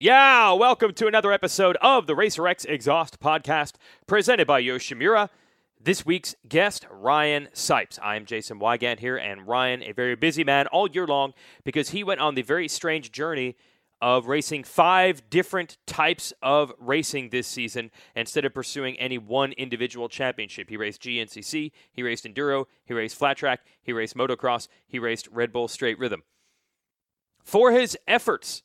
Yeah, welcome to another episode of the Racer X Exhaust Podcast, presented by Yoshimura. This week's guest, Ryan Sipes. I am Jason Wygant here, and Ryan, a very busy man all year long, because he went on the very strange journey of racing 5 different types of racing this season instead of pursuing any one individual championship. He raced GNCC, he raced Enduro, he raced Flat Track, he raced Motocross, he raced Red Bull Straight Rhythm. For his efforts,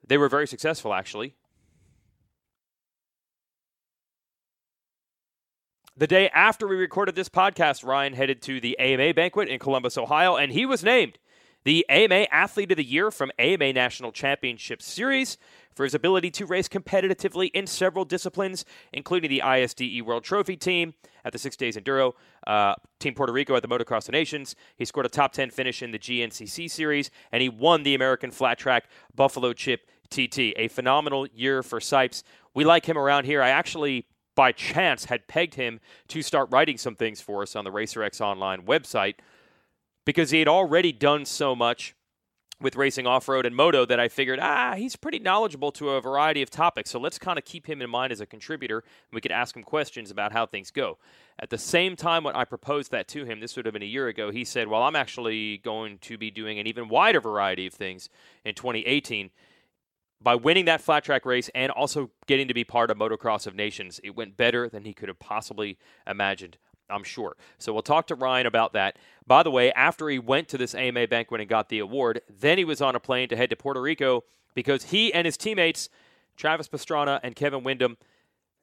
they were very successful, actually. The day after we recorded this podcast, Ryan headed to the AMA banquet in Columbus, Ohio, and he was named the AMA Athlete of the Year from AMA National Championship Series for his ability to race competitively in several disciplines, including the ISDE World Trophy team at the 6 Days Enduro, Team Puerto Rico at the Motocross of Nations. He scored a top 10 finish in the GNCC Series, and he won the American Flat Track Buffalo Chip TT. A phenomenal year for Sipes. We like him around here. I actually, by chance, had pegged him to start writing some things for us on the Racer X Online website because he had already done so much with racing off-road and moto that I figured, he's pretty knowledgeable to a variety of topics, so let's kind of keep him in mind as a contributor, and we could ask him questions about how things go. At the same time, when I proposed that to him, this would have been a year ago, he said, well, I'm actually going to be doing an even wider variety of things in 2018. By winning that flat track race and also getting to be part of Motocross of Nations, it went better than he could have possibly imagined, I'm sure. So we'll talk to Ryan about that. By the way, after he went to this AMA banquet and got the award, then he was on a plane to head to Puerto Rico because he and his teammates, Travis Pastrana and Kevin Windham,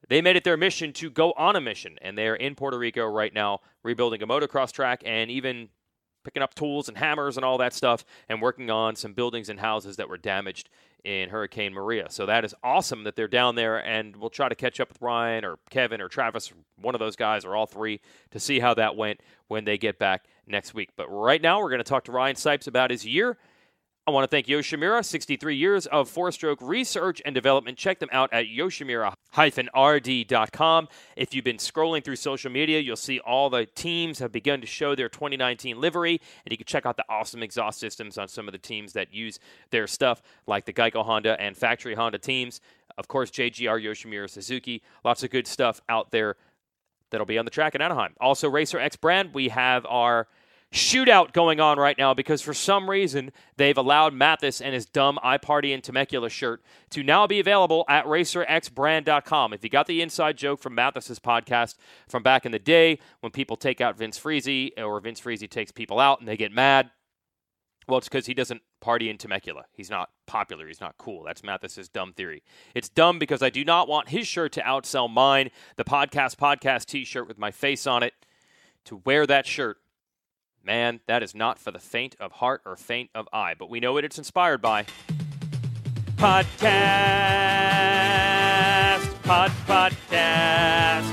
they made it their mission to go on a mission. And they are in Puerto Rico right now, rebuilding a motocross track and even picking up tools and hammers and all that stuff and working on some buildings and houses that were damaged in Hurricane Maria. So that is awesome that they're down there, and we'll try to catch up with Ryan or Kevin or Travis, one of those guys or all three, to see how that went when they get back next week. But right now we're going to talk to Ryan Sipes about his year. I want to thank Yoshimura, 63 years of four-stroke research and development. Check them out at yoshimura-rd.com. If you've been scrolling through social media, you'll see all the teams have begun to show their 2019 livery, and you can check out the awesome exhaust systems on some of the teams that use their stuff, like the Geico Honda and Factory Honda teams. Of course, JGR, Yoshimura, Suzuki. Lots of good stuff out there that'll be on the track in Anaheim. Also, Racer X brand, we have our shootout going on right now because for some reason they've allowed Mathis and his dumb I Party in Temecula shirt to now be available at racerxbrand.com. If you got the inside joke from Mathis's podcast from back in the day when people take out Vince Freezy or Vince Freezy takes people out and they get mad, well, it's because he doesn't party in Temecula. He's not popular. He's not cool. That's Mathis's dumb theory. It's dumb because I do not want his shirt to outsell mine, the podcast t-shirt with my face on it. To wear that shirt, man, that is not for the faint of heart or faint of eye. But we know what it's inspired by. Podcast. Podcast.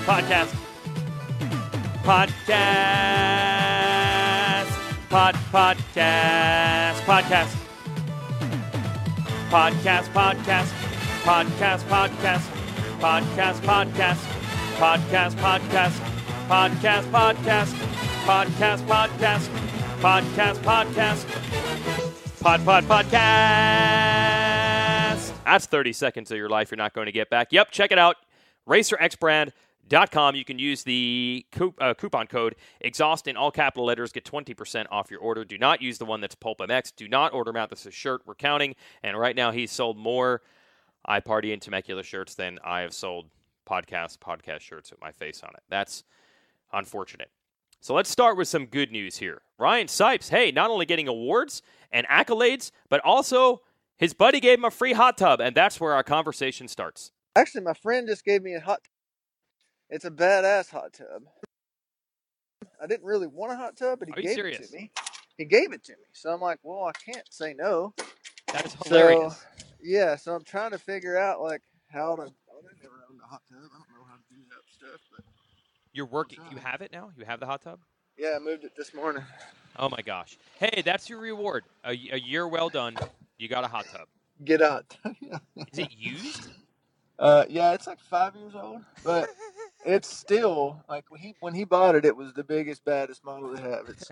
Podcast. Podcast. Podcast. Podcast. Podcast. Podcast. Podcast. Podcast. Podcast. Podcast. Podcast. Podcast. Podcast. Podcast. Podcast, podcast, podcast, podcast, podcast. That's 30 seconds of your life you're not going to get back. Yep, check it out. RacerXbrand.com. You can use the coupon code EXHAUST in all capital letters. Get 20% off your order. Do not use the one that's Pulp MX. Do not order Mathis's shirt. We're counting. And right now he's sold more I Party in Temecula shirts than I have sold podcast shirts with my face on it. That's unfortunate. So let's start with some good news here. Ryan Sipes, hey, not only getting awards and accolades, but also his buddy gave him a free hot tub, and that's where our conversation starts. Actually, my friend just gave me a hot tub. It's a badass hot tub. I didn't really want a hot tub, but he gave it to me. He gave it to me. So I'm like, well, I can't say no. That is hilarious. So I'm trying to figure out, like, how to... I've never owned a hot tub. I don't know how to do that stuff, but... You're working. You have it now? You have the hot tub? Yeah, I moved it this morning. Oh, my gosh. Hey, that's your reward. A year well done. You got a hot tub. Get a hot tub. Is it used? Yeah, it's like 5 years old. But it's still, like, when he bought it, it was the biggest, baddest model they have. It's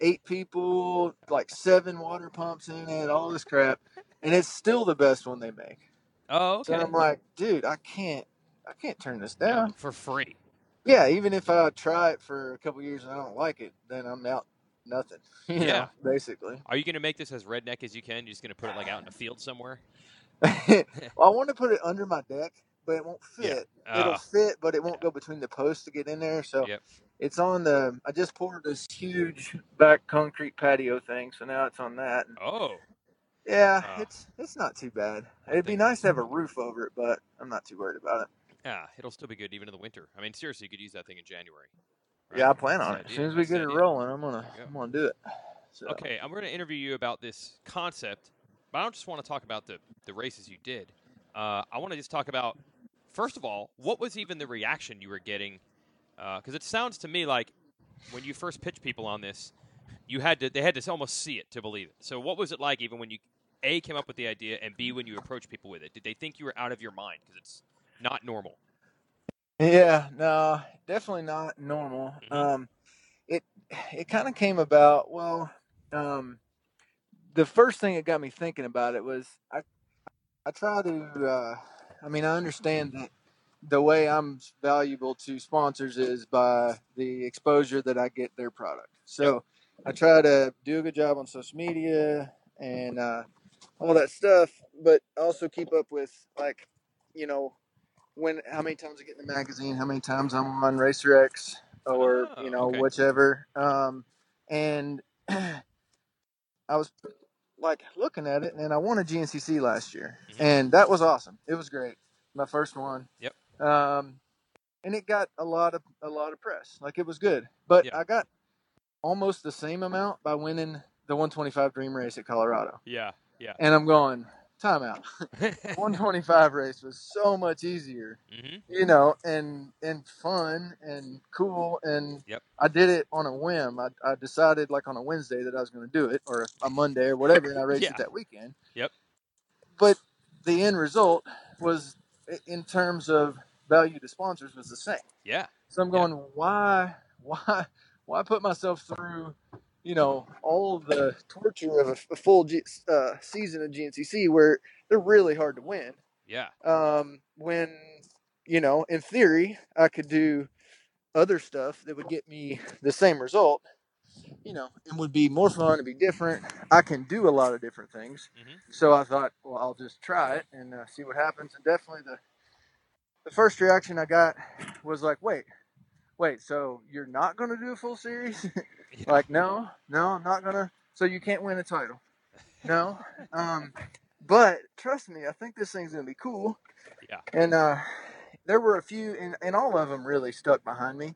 8 people, like 7 water pumps in it, all this crap. And it's still the best one they make. Oh, okay. So I'm like, dude, I can't turn this down. No, for free. Yeah, even if I try it for a couple years and I don't like it, then I'm out nothing. You know, basically. Are you going to make this as redneck as you can? You're just going to put it like out in a field somewhere? Well, I want to put it under my deck, but it won't fit. Yeah. It'll fit, but it won't go between the posts to get in there. So it's on the. I just poured this huge back concrete patio thing, so now it's on that. Oh. Yeah, it's not too bad. It'd be nice to have a roof over it, but I'm not too worried about it. Yeah, it'll still be good even in the winter. I mean, seriously, you could use that thing in January. Right? Yeah, I plan on it. As soon as we get it rolling, I'm gonna do it. So. Okay, I'm going to interview you about this concept, but I don't just want to talk about the races you did. I want to just talk about, first of all, what was even the reaction you were getting? Because it sounds to me like when you first pitched people on this, they had to almost see it to believe it. So what was it like even when you A, came up with the idea, and B, when you approached people with it? Did they think you were out of your mind? Because it's not normal. Yeah, no, definitely not normal. Mm-hmm. It kind of came about. Well, the first thing that got me thinking about it was I try to. I mean, I understand that the way I'm valuable to sponsors is by the exposure that I get their product. So I try to do a good job on social media and all that stuff, but also keep up with, like, you know, how many times I get in the magazine, how many times I'm on Racer X or whichever. And I was like looking at it, and I won a GNCC last year, and that was awesome. It was great, my first one. Yep. And it got a lot of press. Like, it was good, but I got almost the same amount by winning the 125 Dream Race at Colorado. Yeah. And I'm going, timeout. 125 race was so much easier, you know, and fun and cool. And I did it on a whim. I decided, like, on a Wednesday that I was going to do it, or a Monday or whatever, and I raced it that weekend. But the end result was, in terms of value to sponsors, was the same. So I'm going, why put myself through, you know, all the torture of a full season of GNCC where they're really hard to win. When, you know, in theory, I could do other stuff that would get me the same result, you know, and would be more fun and be different. I can do a lot of different things. So I thought, well, I'll just try it and see what happens. And definitely the first reaction I got was like, wait, so you're not going to do a full series? Like, no, I'm not going to. So you can't win a title? No. But trust me, I think this thing's going to be cool. And there were a few, and all of them really stuck behind me.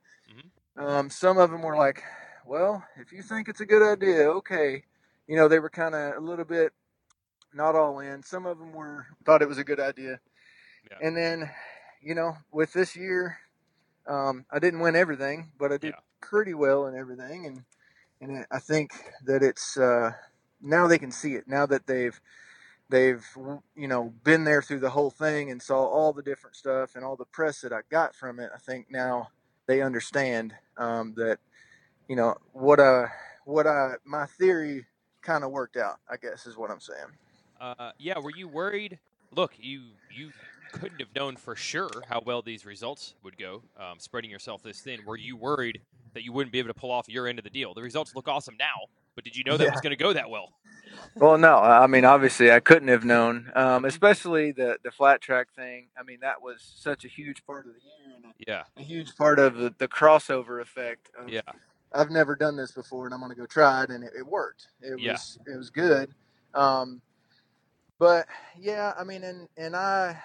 Some of them were like, well, if you think it's a good idea, okay. You know, they were kind of a little bit not all in. Some of them thought it was a good idea. And then, you know, with this year, I didn't win everything, but I did pretty well in everything. And I think that it's now they can see it. Now that they've you know, been there through the whole thing and saw all the different stuff and all the press that I got from it. I think now they understand that, you know, my theory kind of worked out, I guess, is what I'm saying. Were you worried? Look, you couldn't have known for sure how well these results would go, spreading yourself this thin. Were you worried that you wouldn't be able to pull off your end of the deal? The results look awesome now, but did you know that was going to go that well? Well, no. I mean, obviously, I couldn't have known, especially the flat track thing. I mean, that was such a huge part of the year and a huge part of the crossover effect. I've never done this before, and I'm going to go try it, and it worked. It was good. But yeah, I mean, and I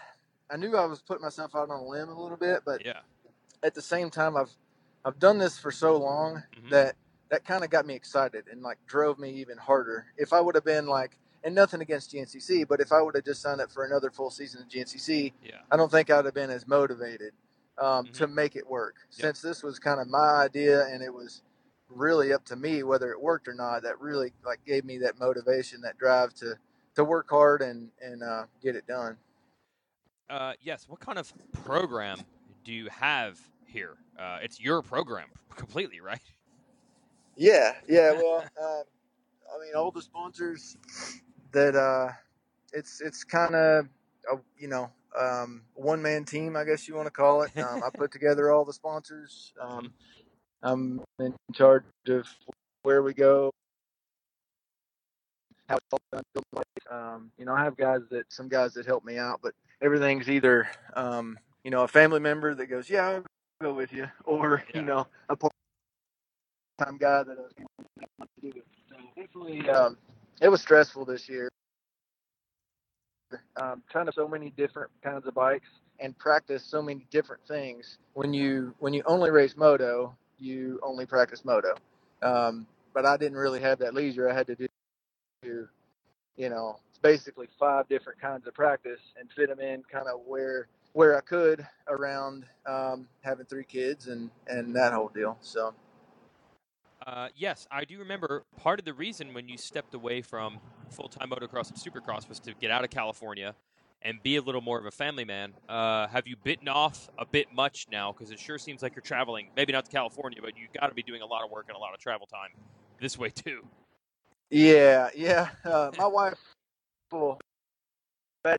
knew I was putting myself out on a limb a little bit, but at the same time, I've done this for so long that kind of got me excited and, like, drove me even harder. If I would have been like, and nothing against GNCC, but if I would have just signed up for another full season of GNCC, I don't think I'd have been as motivated to make it work. Since this was kind of my idea and it was really up to me whether it worked or not, that really, like, gave me that motivation, that drive to work hard and get it done. Yes. What kind of program do you have here? It's your program completely, right? Yeah. Well, I mean, all the sponsors that it's kind of one-man team, I guess you want to call it. I put together all the sponsors. I'm in charge of where we go, how it's all done. I have some guys that help me out, but everything's either, a family member that goes, yeah, I'll go with you, or, a part-time guy that wants to do it. So definitely, it was stressful this year. Trying to so many different kinds of bikes and practice so many different things. When you only race moto, you only practice moto. But I didn't really have that leisure. I had to do, basically 5 different kinds of practice and fit them in kind of where I could around having 3 kids and that whole deal. So. Yes, I do remember part of the reason when you stepped away from full-time motocross and supercross was to get out of California and be a little more of a family man. Have you bitten off a bit much now? Because it sure seems like you're traveling, maybe not to California, but you've got to be doing a lot of work and a lot of travel time this way too. Yeah. My wife, well, I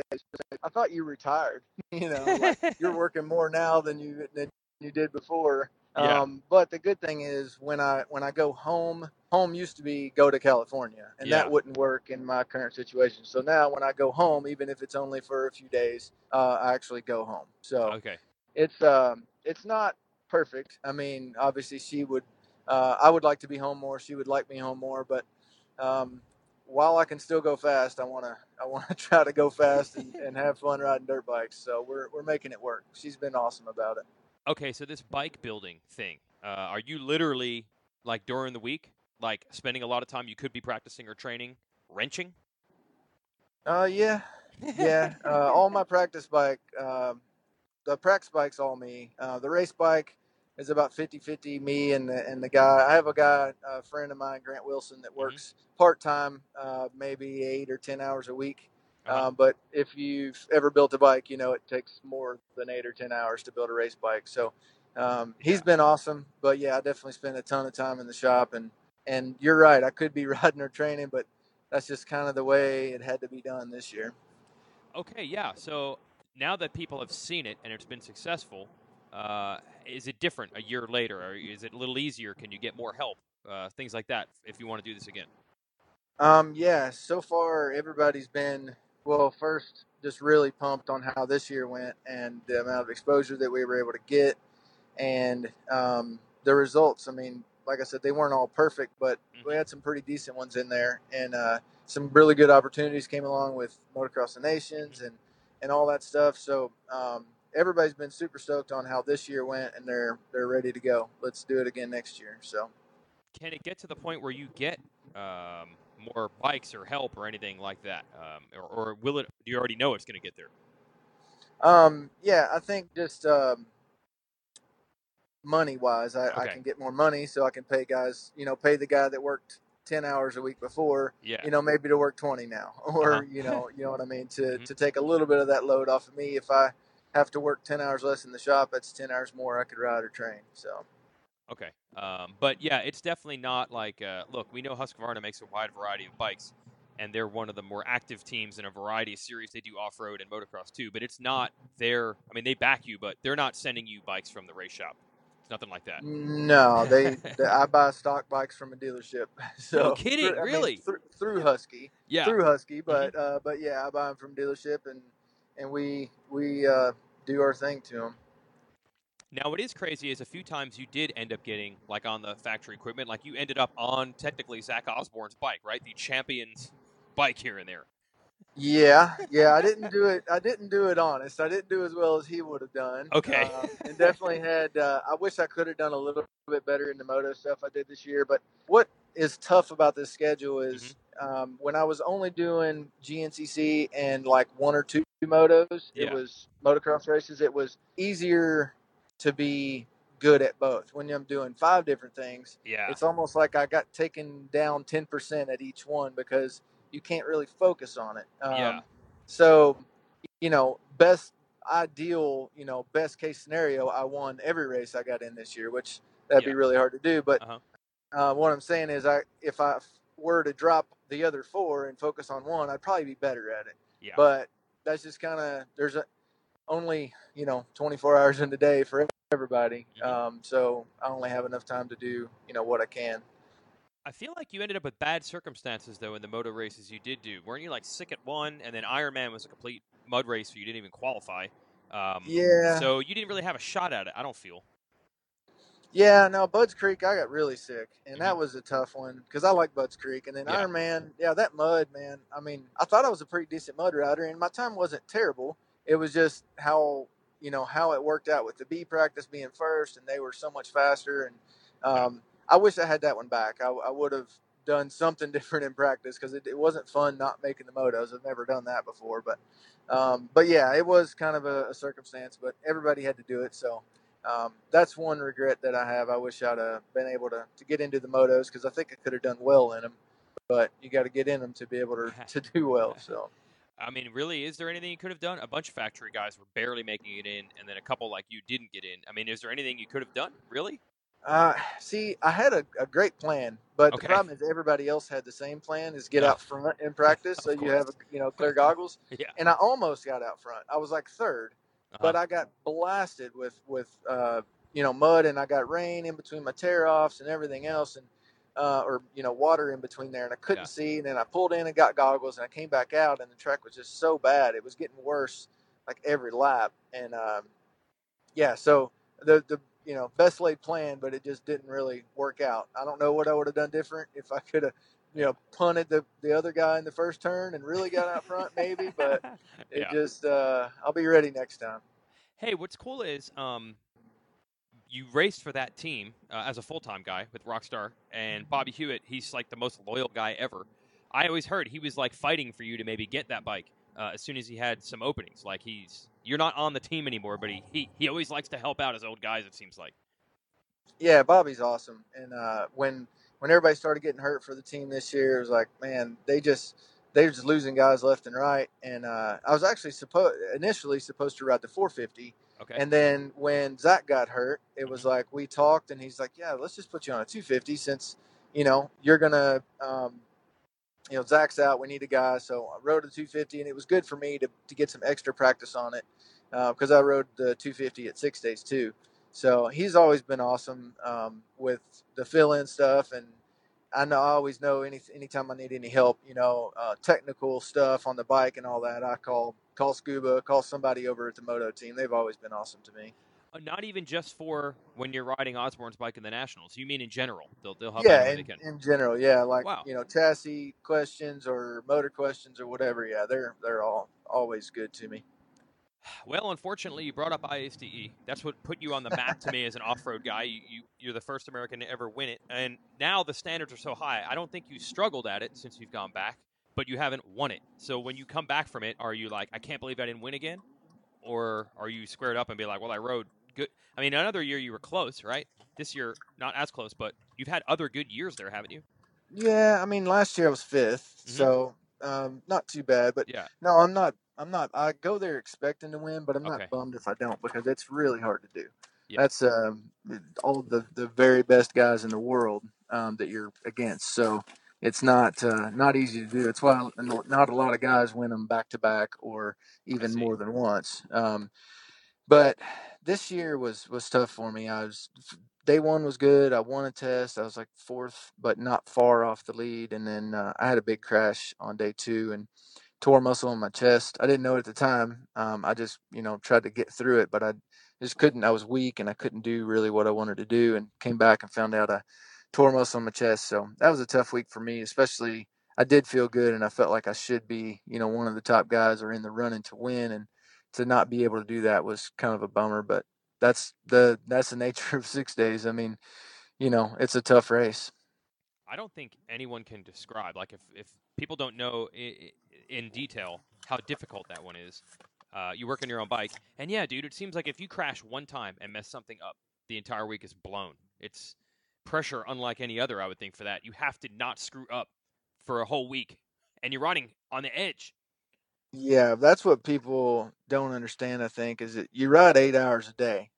thought you retired. Like you're working more now than you did before. Yeah. But the good thing is when I go home used to be go to California, and that wouldn't work in my current situation. So now when I go home, even if it's only for a few days, I actually go home. So it's not perfect. I mean, obviously she would, I would like to be home more. She would like me home more, but while I can still go fast, I want to try to go fast and have fun riding dirt bikes. So we're making it work. She's been awesome about it. Okay, so this bike building thing, are you literally, like, during the week, like, spending a lot of time you could be practicing or training, wrenching? Yeah. All my practice bike, the practice bike's all me. The race bike is about 50-50 me and the guy. I have a friend of mine, Grant Wilson, that works part-time, maybe 8 or 10 hours a week. But if you've ever built a bike, it takes more than 8 or 10 hours to build a race bike. So he's been awesome. But yeah, I definitely spend a ton of time in the shop. And you're right, I could be riding or training, but that's just kind of the way it had to be done this year. Okay, yeah. So now that people have seen it and it's been successful, is it different a year later? Or is it a little easier? Can you get more help? Things like that if you want to do this again. Yeah, so far everybody's been, well, first just really pumped on how this year went and the amount of exposure that we were able to get and the results. I mean, like I said, they weren't all perfect, but we had some pretty decent ones in there, and some really good opportunities came along with Motocross the Nations and all that stuff. So everybody's been super stoked on how this year went, and they're ready to go. Let's do it again next year. So. Can it get to the point where you get more bikes or help or anything like that, or will it? Do you already know it's going to get there? Yeah, I think just money wise, I can get more money, so I can pay guys. Pay the guy that worked 10 hours a week before. Maybe to work 20 now, or you know what I mean. To take a little bit of that load off of me. If I have to work 10 hours less in the shop, that's 10 hours more I could ride or train. So. Okay. But yeah, it's definitely not like, look, we know Husqvarna makes a wide variety of bikes, and they're one of the more active teams in a variety of series. They do off-road and motocross too, but it's not their, I mean, they back you, but they're not sending you bikes from the race shop. It's nothing like that. No, I buy stock bikes from a dealership. So, no kidding, really? Through Husky. Yeah. Through Husky, but yeah, I buy them from dealership, and we do our thing to them. Now, what is crazy is a few times you did end up getting, like, on the factory equipment. Like, you ended up on, technically, Zach Osborne's bike, right? The champion's bike here and there. Yeah. I didn't do it honest. I didn't do as well as he would have done. Okay. And definitely had, I wish I could have done a little bit better in the moto stuff I did this year. But what is tough about this schedule is when I was only doing GNCC and like 1 or 2 motos, it was motocross races. It was easier to be good at both. When I'm doing 5 different things, it's almost like I got taken down 10% at each one because you can't really focus on it. So, best ideal, best case scenario, I won every race I got in this year, which that'd be really hard to do. But what I'm saying is, if I were to drop the other 4 and focus on one, I'd probably be better at it. But that's just kind of, there's only 24 hours in the day for everybody. So I only have enough time to do what I can. I feel like you ended up with bad circumstances though in the moto races you did do. Weren't you like sick at one, and then Ironman was a complete mud race, so you didn't even qualify. Yeah. So you didn't really have a shot at it. I don't feel. Yeah, no, Bud's Creek, I got really sick, and that was a tough one because I like Bud's Creek. And then Yeah. Ironman, yeah, that mud, man. I mean, I thought I was a pretty decent mud rider, and my time wasn't terrible. It was just how how it worked out with the B practice being first, and they were so much faster. And I wish I had that one back. I would have done something different in practice because it wasn't fun not making the motos. I've never done that before, but yeah, it was kind of a circumstance. But everybody had to do it, so. That's one regret that I have. I wish I'd been able to get into the motos because I think I could have done well in them. But you got to get in them to be able to do well. So, I mean, really, is there anything you could have done? A bunch of factory guys were barely making it in, and then a couple like you didn't get in. I mean, is there anything you could have done? Really? see, I had a great plan, but the problem is everybody else had the same plan: is get out front in practice, so you have clear goggles. Yeah. And I almost got out front. I was like third. But I got blasted with mud, and I got rain in between my tear offs and everything else, and or water in between there, and I couldn't see. And then I pulled in and got goggles, and I came back out, and the track was just so bad; it was getting worse like every lap. And so the best laid plan, but it just didn't really work out. I don't know what I would have done different if I could have punted the other guy in the first turn and really got out front, maybe. But it just I'll be ready next time. Hey, what's cool is you raced for that team as a full-time guy with Rockstar, and Bobby Hewitt, he's like the most loyal guy ever. I always heard he was like fighting for you to maybe get that bike as soon as he had some openings. Like you're not on the team anymore, but he always likes to help out his old guys, it seems like. Yeah, Bobby's awesome. And when everybody started getting hurt for the team this year, it was like, man, they're just losing guys left and right. And I was actually initially supposed to ride the 450. Okay. And then when Zach got hurt, it was like we talked, and he's like, yeah, let's just put you on a 250 since you're gonna Zach's out, we need a guy. So I rode a 250, and it was good for me to get some extra practice on it because I rode the 250 at 6 days too. So he's always been awesome with the fill-in stuff, and I always know anytime I need any help, technical stuff on the bike and all that, I call Scuba, call somebody over at the Moto team. They've always been awesome to me. Not even just for when you're riding Osborne's bike in the Nationals. You mean in general? They'll help any way they can. In general, yeah, like wow. Chassis questions or motor questions or whatever. Yeah, they're always good to me. Well, unfortunately, you brought up ISDE. That's what put you on the map to me as an off-road guy. You're the first American to ever win it, and now the standards are so high. I don't think you struggled at it since you've gone back, but you haven't won it. So when you come back from it, are you like, I can't believe I didn't win again? Or are you squared up and be like, well, I rode good? I mean, another year you were close, right? This year, not as close, but you've had other good years there, haven't you? Yeah, I mean, last year I was 5th, so not too bad. But no, I'm not. I go there expecting to win, but I'm not bummed if I don't because it's really hard to do. Yeah. That's all of the very best guys in the world that you're against. So it's not easy to do. It's why not a lot of guys win them back to back or even more than once. But this year was tough for me. Day one was good. I won a test. I was like 4th, but not far off the lead. And then I had a big crash on day 2 and tore a muscle in my chest. I didn't know it at the time. I just tried to get through it, but I just couldn't. I was weak and I couldn't do really what I wanted to do. And came back and found out I tore a muscle in my chest. So that was a tough week for me. Especially I did feel good and I felt like I should be one of the top guys or in the running to win, and to not be able to do that was kind of a bummer, but that's the nature of 6 days. I mean, it's a tough race. I don't think anyone can describe, like if people don't know in detail how difficult that one is. You work on your own bike, and yeah, dude, it seems like if you crash one time and mess something up, the entire week is blown. It's pressure unlike any other, I would think, for that. You have to not screw up for a whole week, and you're riding on the edge. Yeah, that's what people don't understand, I think, is that you ride 8 hours a day,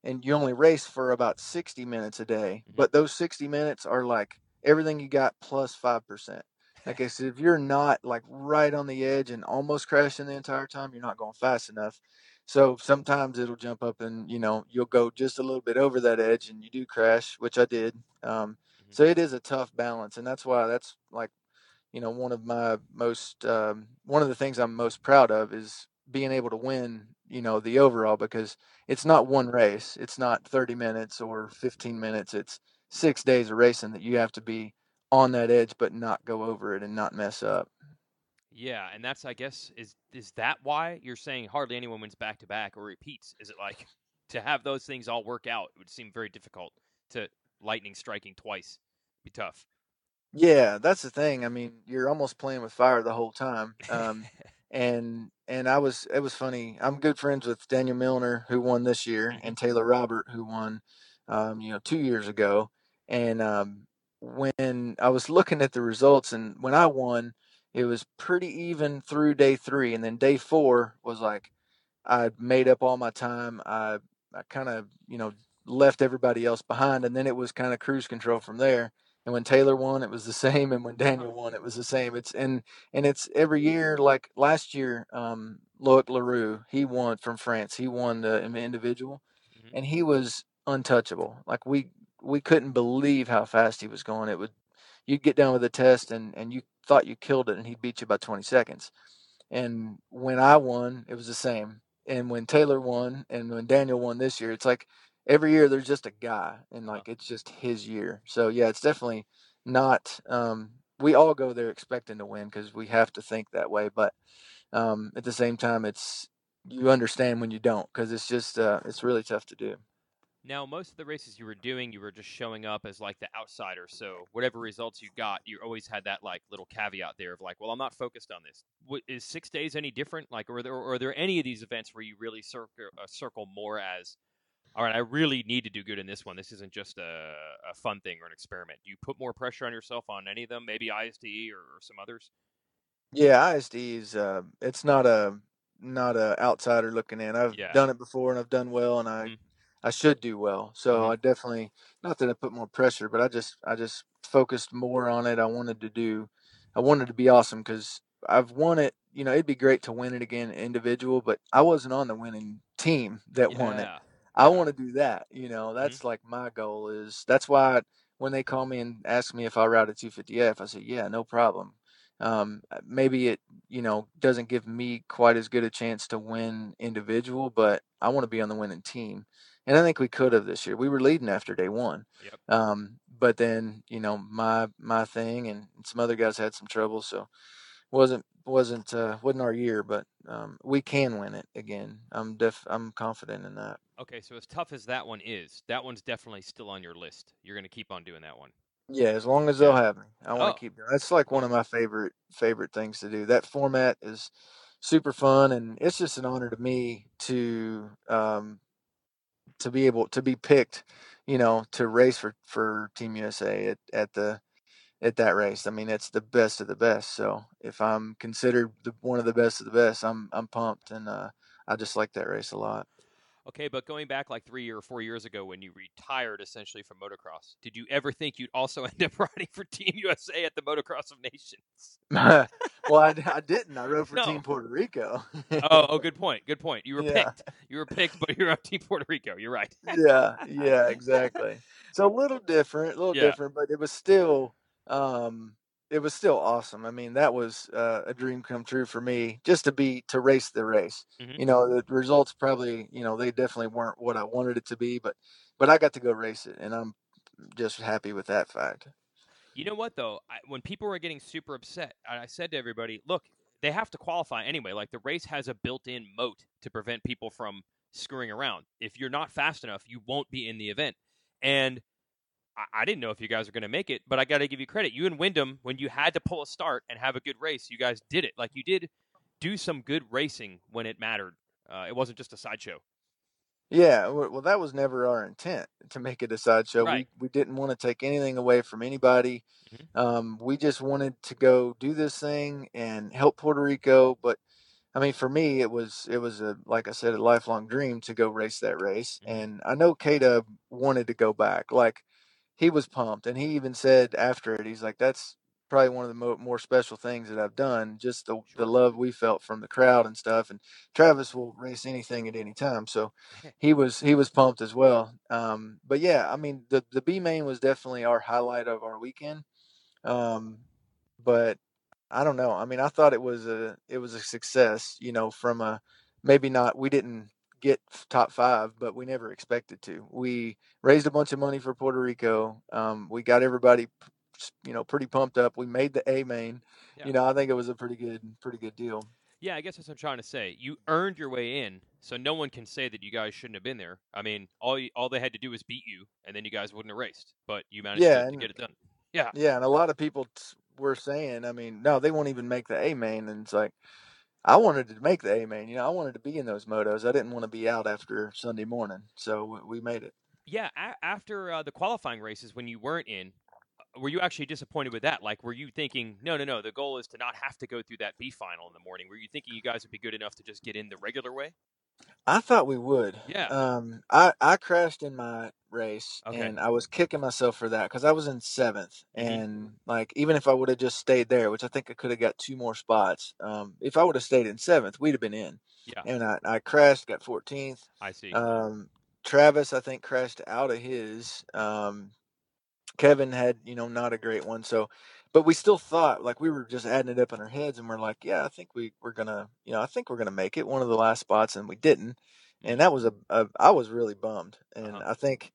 and you only race for about 60 minutes a day, but those 60 minutes are like everything you got plus 5%. Like I said, if you're not like right on the edge and almost crashing the entire time, you're not going fast enough. So sometimes it'll jump up and you'll go just a little bit over that edge and you do crash, which I did. So it is a tough balance, and that's why that's like one of my most one of the things I'm most proud of is being able to win, the overall, because it's not one race. It's not 30 minutes or 15 minutes. It's 6 days of racing that you have to be on that edge, but not go over it and not mess up. Yeah, and that's, I guess, is that why you're saying hardly anyone wins back to back or repeats? Is it like to have those things all work out? It would seem very difficult to lightning striking twice. Be tough. Yeah, that's the thing. I mean, you're almost playing with fire the whole time. And it was funny. I'm good friends with Daniel Milner, who won this year, Mm-hmm. and Taylor Robert, who won, 2 years ago. And when I was looking at the results, and when I won, it was pretty even through day three, and then day four was like I made up all my time. I kind of left everybody else behind, and then it was kind of cruise control from there. And when Taylor won, it was the same, and when Daniel won, it was the same. It's every year. Like last year, Loic Leroux, he won from France. He won the individual, Mm-hmm. and he was untouchable. Like we couldn't believe how fast he was going. It would You'd get down with the test, and you thought you killed it, and he'd beat you by 20 seconds. And when I won, it was the same. And when Taylor won and when Daniel won this year, it's like every year there's just a guy, and Huh. like it's just his year. So yeah, it's definitely not. We all go there expecting to win because we have to think that way. But at the same time, you understand when you don't, because it's really tough to do. Now, most of the races you were doing, you were just showing up as like the outsider. So whatever results you got, you always had that like little caveat there of like, well, I'm not focused on this. Is 6 days any different? Like, are there any of these events where you really circle more as, all right, I really need to do good in this one. This isn't just a fun thing or an experiment. Do you put more pressure on yourself on any of them? Maybe ISDE or some others? Yeah, ISD is it's not a outsider looking in. I've Yeah. done it before and I've done well, and I Mm-hmm. I should do well. So Mm-hmm. I definitely, not that I put more pressure, but I just focused more on it. I wanted to be awesome because I've won it. It'd be great to win it again individual, but I wasn't on the winning team that won it. Yeah. I Yeah. want to do that. Mm-hmm. That's like my goal is. That's why when they call me and ask me if I route a 250F, I say, yeah, no problem. Maybe it, doesn't give me quite as good a chance to win individual, but I want to be on the winning team. And I think we could have this year. We were leading after day one. Yep. But then, my thing and some other guys had some trouble, so wasn't our year, but we can win it again. I'm confident in that. Okay, so as tough as that one is, that one's definitely still on your list. You're going to keep on doing that one. Yeah, as long as they'll Yeah. have me, I want to Oh, keep doing. That's like one cool. of my favorite things to do. That format is super fun, and it's just an honor to me to be able to be picked, to race for Team USA at that race. I mean, it's the best of the best. So if I'm considered one of the best of the best, I'm pumped, and I just like that race a lot. Okay, but going back like 3 or 4 years ago when you retired essentially from motocross, did you ever think you'd also end up riding for Team USA at the Motocross of Nations? Well, I didn't. I rode for Team No. Puerto Rico. Oh, good point. Good point. You were Yeah. picked. You were picked, but you're on Team Puerto Rico. You're right. Yeah, exactly. So a little Yeah. different, but um, it was still awesome. I mean, that was a dream come true for me, just to race the race. Hmm. The results probably, they definitely weren't what I wanted it to be, but I got to go race it, and I'm just happy with that fact. You know what though? When people were getting super upset, I said to everybody, "Look, they have to qualify anyway. Like the race has a built-in moat to prevent people from screwing around. If you're not fast enough, you won't be in the event." And I didn't know if you guys were going to make it, but I got to give you credit. You and Wyndham, when you had to pull a start and have a good race, you guys did it. Like you did do some good racing when it mattered. It wasn't just a sideshow. Yeah, well, that was never our intent to make it a sideshow. Right. We didn't want to take anything away from anybody. Hmm. We just wanted to go do this thing and help Puerto Rico. But I mean, for me, it was a, like I said, a lifelong dream to go race that race. Hmm. And I know K wanted to go back. Like he was pumped, and he even said after it, he's like, probably one of the more special things that I've done. Just the Sure. love we felt from the crowd and stuff. And Travis will race anything at any time, so he was pumped as well. But yeah, I mean the B main was definitely our highlight of our weekend. But I don't know. I mean, I thought it was a success. From a maybe not we didn't get top five, but we never expected to. We raised a bunch of money for Puerto Rico. We got everybody, pretty pumped up. We made the A main. Yeah. I think it was a pretty good deal. Yeah, I guess that's what I'm trying to say. You earned your way in, so no one can say that you guys shouldn't have been there. I mean, all they had to do was beat you, and then you guys wouldn't have raced. But you managed Yeah, to and get it done. Yeah. yeah, and a lot of people were saying, I mean, no, they won't even make the A main, and it's like I wanted to make the A main. I wanted to be in those motos. I didn't want to be out after Sunday morning, so we made it. Yeah. After the qualifying races, when you weren't in, were you actually disappointed with that? Like, were you thinking, no, no, no, the goal is to not have to go through that B final in the morning? Were you thinking you guys would be good enough to just get in the regular way? I thought we would. Yeah. I crashed in my race, Okay. and I was kicking myself for that because I was in seventh, Mm-hmm. and like even if I would have just stayed there, which I think I could have got two more spots, if I would have stayed in seventh, we'd have been in. Yeah. And I crashed, got 14th. I see. Travis, I think, crashed out of his. Kevin had, not a great one. So, but we still thought like we were just adding it up in our heads, and we're like, yeah, I think we're gonna, I think we're gonna make it one of the last spots, and we didn't, and Mm-hmm. that was I was really bummed, and Uh-huh. I think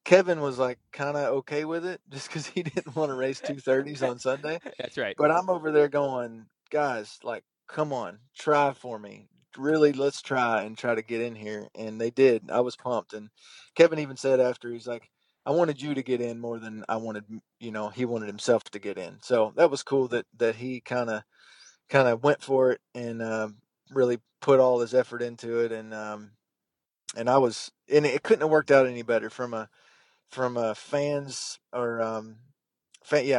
Kevin was like kind of okay with it just because he didn't want to race 230s on Sunday, That's right. but I'm over there going, guys, like, come on, try for me. Really, let's try to get in here. And they did. I was pumped. And Kevin even said after, he's like, I wanted you to get in more than I wanted, he wanted himself to get in. So that was cool that he kind of went for it and really put all his effort into it. And it couldn't have worked out any better from a fans or a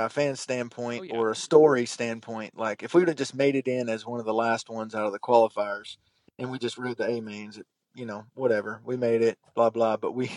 fan Oh standpoint yeah. or a story standpoint. Like if we would have just made it in as one of the last ones out of the qualifiers, and we just rode the A mains, whatever, we made it, blah blah. But we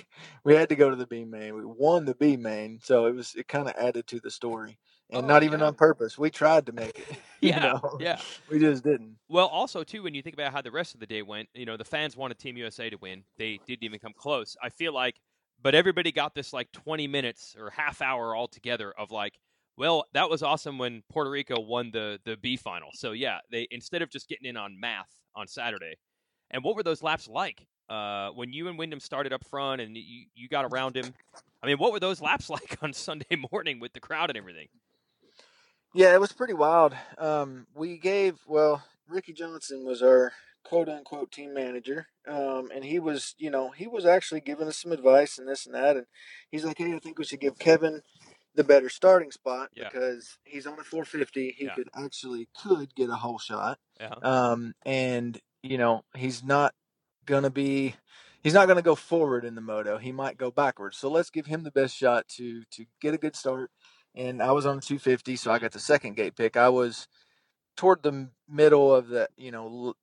we had to go to the B main. We won the B main, so it kind of added to the story, and Oh not even yeah. on purpose. We tried to make it, Yeah. Yeah. we just didn't. Well, also too, when you think about how the rest of the day went, the fans wanted Team USA to win. They didn't even come close. I feel like, but everybody got this like 20 minutes or half hour all together of like, well, that was awesome when Puerto Rico won the B final. So yeah, they instead of just getting in on math on Saturday. And what were those laps like? When you and Wyndham started up front and you got around him. I mean, what were those laps like on Sunday morning with the crowd and everything? Yeah, it was pretty wild. Ricky Johnson was our quote unquote team manager. And he was actually giving us some advice and this and that. And he's like, hey, I think we should give Kevin the better starting spot Yeah. because he's on a 450. He Yeah. could get a whole shot. Yeah. And gonna be, he's not gonna go forward in the moto. He might go backwards. So let's give him the best shot to get a good start. And I was on the 250, so I Mm-hmm. got the second gate pick. I was toward the middle of the,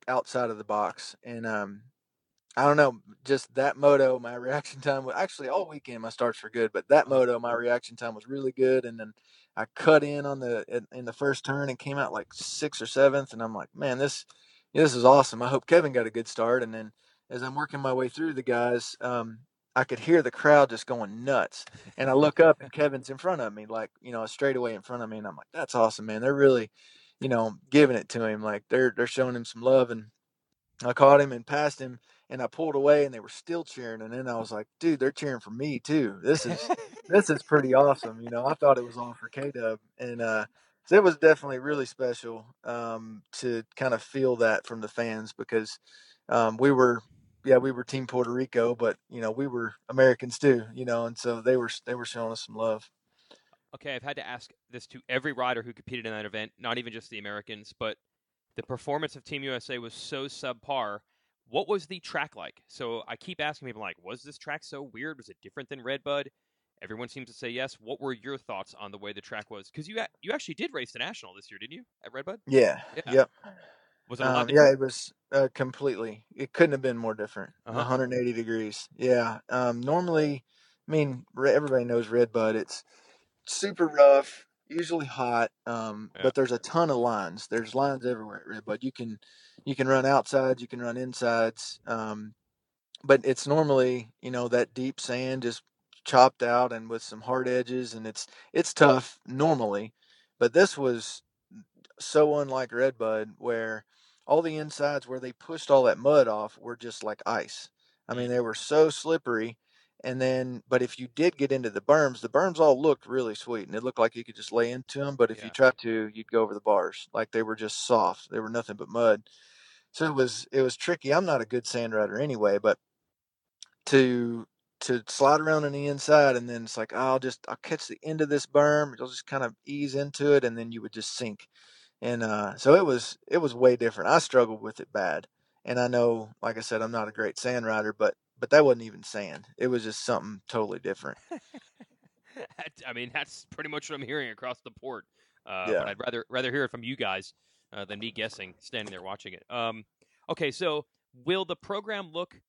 outside of the box, and I don't know, just that moto, my reaction time was actually all weekend. My starts were good, but that Uh-huh. moto, my reaction time was really good. And then I cut in in the first turn and came out like sixth or seventh, and I'm like, man, this is awesome. I hope Kevin got a good start. And then as I'm working my way through the guys, I could hear the crowd just going nuts. And I look up and Kevin's in front of me, like, a straightaway in front of me, and I'm like, that's awesome, man. They're really, giving it to him, like they're showing him some love. And I caught him and passed him, and I pulled away, and they were still cheering. And then I was like, dude, they're cheering for me too. This is pretty awesome. I thought it was on for K Dub, and so it was definitely really special to kind of feel that from the fans because we were Team Puerto Rico, but we were Americans too. And so they were showing us some love. Okay, I've had to ask this to every rider who competed in that event, not even just the Americans, but the performance of Team USA was so subpar. What was the track like? So I keep asking people, like, was this track so weird? Was it different than Redbud? Everyone seems to say yes. What were your thoughts on the way the track was? Because you actually did race the national this year, didn't you, at Redbud? Yeah. Yeah. Yep. Was it a lot Yeah, different? it was completely. It couldn't have been more different. Uh huh. 180 degrees. Yeah. Normally, I mean, everybody knows Redbud. It's super rough. usually hot, but there's a ton of lines. There's lines everywhere at Red Bud. You can run outsides, you can run insides, but it's normally that deep sand just chopped out and with some hard edges, and it's tough normally. But this was so unlike Redbud, where all the insides where they pushed all that mud off were just like ice. I mean, they were so slippery. And then, but if you did get into the berms all looked really sweet, and it looked like you could just lay into them. But if you tried to, you'd go over the bars. Like they were just soft. They were nothing but mud. So it was tricky. I'm not a good sand rider anyway, but to to slide around on the inside, and then it's like, oh, I'll catch the end of this berm. It'll just kind of ease into it, and then you would just sink. And so it was way different. I struggled with it bad, and I know, like I said, I'm not a great sand rider, but that wasn't even sand. It was just something totally different. I mean, that's pretty much what I'm hearing across the port. Yeah. But I'd rather hear it from you guys than me guessing, standing there watching it. Okay, so will the program look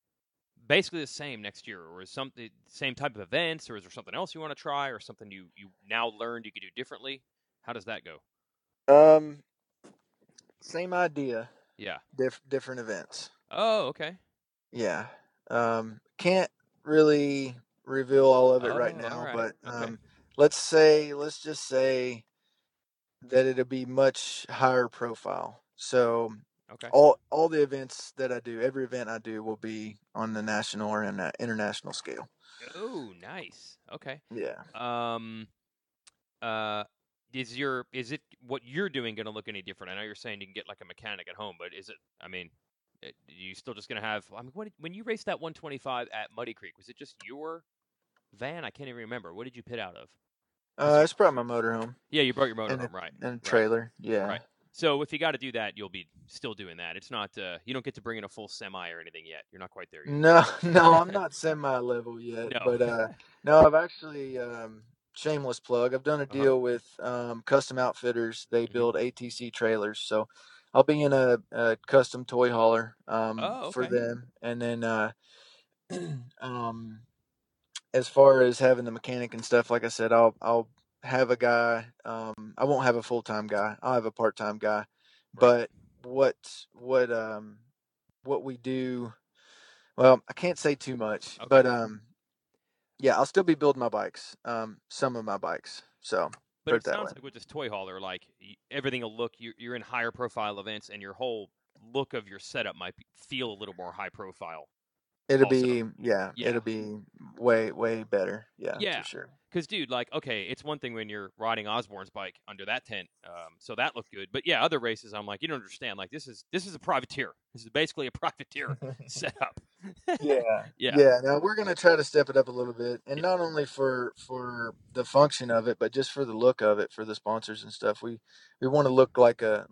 basically the same next year, or is something same type of events, or is there something else you want to try, or something you now learned you could do differently? How does that go? Um, Same idea, Yeah. different events. Oh, okay. Yeah. Can't really reveal all of it right Oh, all now, right. but Okay. let's just say that it'll be much higher profile. So Okay. all the events that I do, every event I do will be on the national or international scale. Oh, nice. Okay. Yeah. Um. Is it what you're doing going to look any different? I know you're saying you can get like a mechanic at home, but is it? I mean, you still just going to have? I mean, when you raced that 125 at Muddy Creek, was it just your van? I can't even remember. What did you pit out of? Because you, It's probably my motorhome yeah, you brought your and motorhome, right? and a Right. trailer. Yeah. Right. So if you got to do that, you'll be still doing that. It's not you don't get to bring in a full semi or anything yet. You're not quite there No, no, I'm yet. not semi level yet, No. but no, I've actually shameless plug. I've done a Uh-huh. deal with Custom Outfitters. They Hmm. build ATC trailers, so I'll be in a custom toy hauler Oh, for okay. them, and then um, as far as having the mechanic and stuff, like I said, I'll have a guy. I won't have a full time guy. I'll have a part time guy. Right. But what what um what we do? Well, I can't say too much, Okay. but yeah, I'll still be building my bikes. Some of my bikes. So But put it it that way. sounds like with this toy hauler, like everything will look. You're in higher profile events, and your whole look of your setup might feel a little more high profile. It'll Also, be yeah, yeah, it'll be way better. Yeah, yeah. for sure. Because, dude, like, okay, it's one thing when you're riding Osborne's bike under that tent, so that looked good. But yeah, other races, I'm like, you don't understand. Like, this is a privateer. This is basically a privateer setup. Yeah, Yeah, yeah. Now we're gonna try to step it up a little bit, and yeah, not only for the function of it, but just for the look of it, for the sponsors and stuff. We want to look like a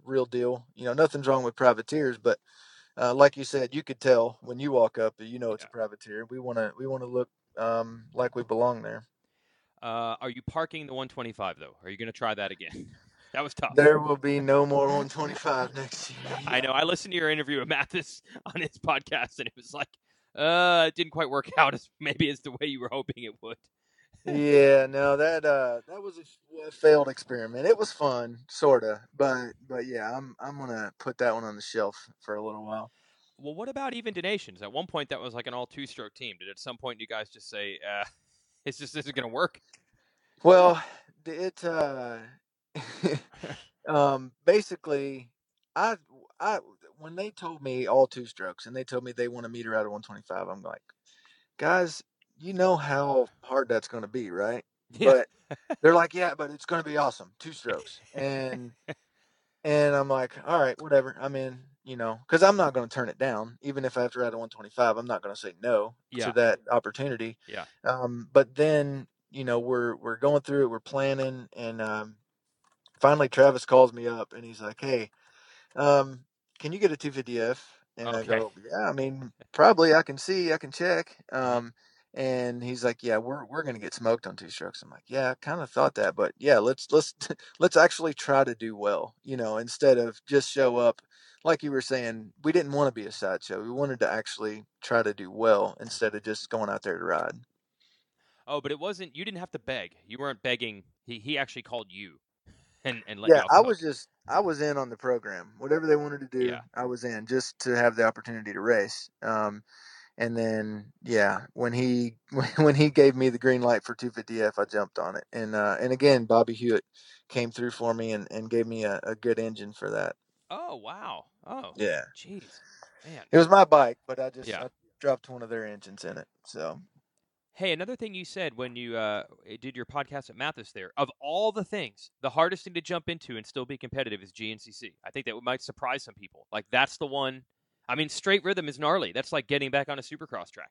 real deal. Nothing's wrong with privateers, but like you said, you could tell when you walk up that it's yeah. a privateer. We wanna look like we belong there. Are you parking the 125 though? Are you going to try that again? That was tough. There will be no more 125 next year. I Yeah. know. I listened to your interview with Mathis on his podcast, and it was like, it didn't quite work out as maybe as the way you were hoping it would. Yeah, no, that was a failed experiment. It was fun, sorta, but yeah, I'm gonna put that one on the shelf for a little while. Well, what about even donations? At one point, that was like an all two-stroke team. Did at some point you guys just say, "It's just this is going to work"? Well, it basically, I I when they told me all two strokes and they told me they want to meet her out of 125, I'm like, guys, you know how hard that's going to be, right? Yeah. But they're like, yeah, but it's going to be awesome, two strokes, and I'm like, all right, whatever. I'm in, because I'm not going to turn it down, even if I have to ride a 125. I'm not going to say no to Yeah. that opportunity. Yeah. But then, we're going through it, we're planning, and finally Travis calls me up and he's like, hey, um, can you get a 250F? And I Okay. go, yeah, I mean, probably I can check. Hmm. And he's like, yeah, we're gonna get smoked on two strokes. I'm like, yeah, I kind of thought that, but yeah, let's let's actually try to do well, instead of just show up. Like you were saying, we didn't want to be a sideshow. We wanted to actually try to do well instead of just going out there to ride. Oh, but it wasn't. You didn't have to beg. You weren't begging. He actually called you and let you Yeah, off the hook. I was in on the program. Whatever they wanted to do, Yeah. I was in just to have the opportunity to race. And then yeah, when he when he gave me the green light for 250F, I jumped on it. And again, Bobby Hewitt came through for me and gave me a good engine for that. Oh wow. Oh, Yeah, jeez, man. it was my bike, but Yeah. I dropped one of their engines in it. So Hey, another thing you said when you did your podcast at Mathis there, of all the things, the hardest thing to jump into and still be competitive is GNCC. I think that might surprise some people. Like, that's the one. I mean, straight rhythm is gnarly. That's like getting back on a supercross track.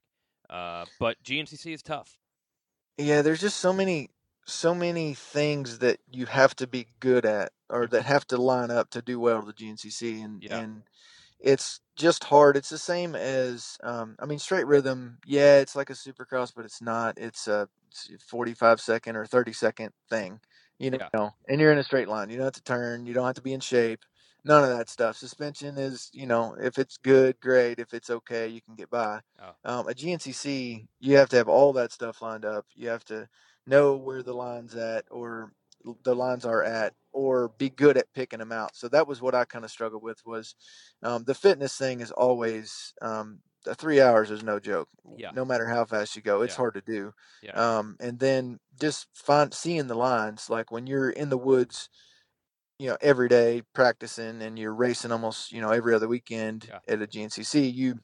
But GNCC is tough. yeah, there's just so many things that you have to be good at or that Hmm. have to line up to do well at the GNCC, Yeah. and it's just hard. It's the same as, I mean, straight rhythm. Yeah, it's like a supercross, but it's not. It's a 45-second or 30-second thing, you Yeah. know. And you're in a straight line. You don't have to turn. You don't have to be in shape. None of that stuff. Suspension is, if it's good, great. If it's okay, you can get by. Oh, A GNCC, you have to have all that stuff lined up. You have to know where the lines at or the lines are at, or be good at picking them out. So that was what I kind of struggled with was the fitness thing is always the 3 hours is no joke. yeah. No matter how fast you go, it's Yeah. hard to do. Yeah. And then just seeing the lines, like when you're in the woods, every day practicing and you're racing almost, every other weekend Yeah. at a GNCC, you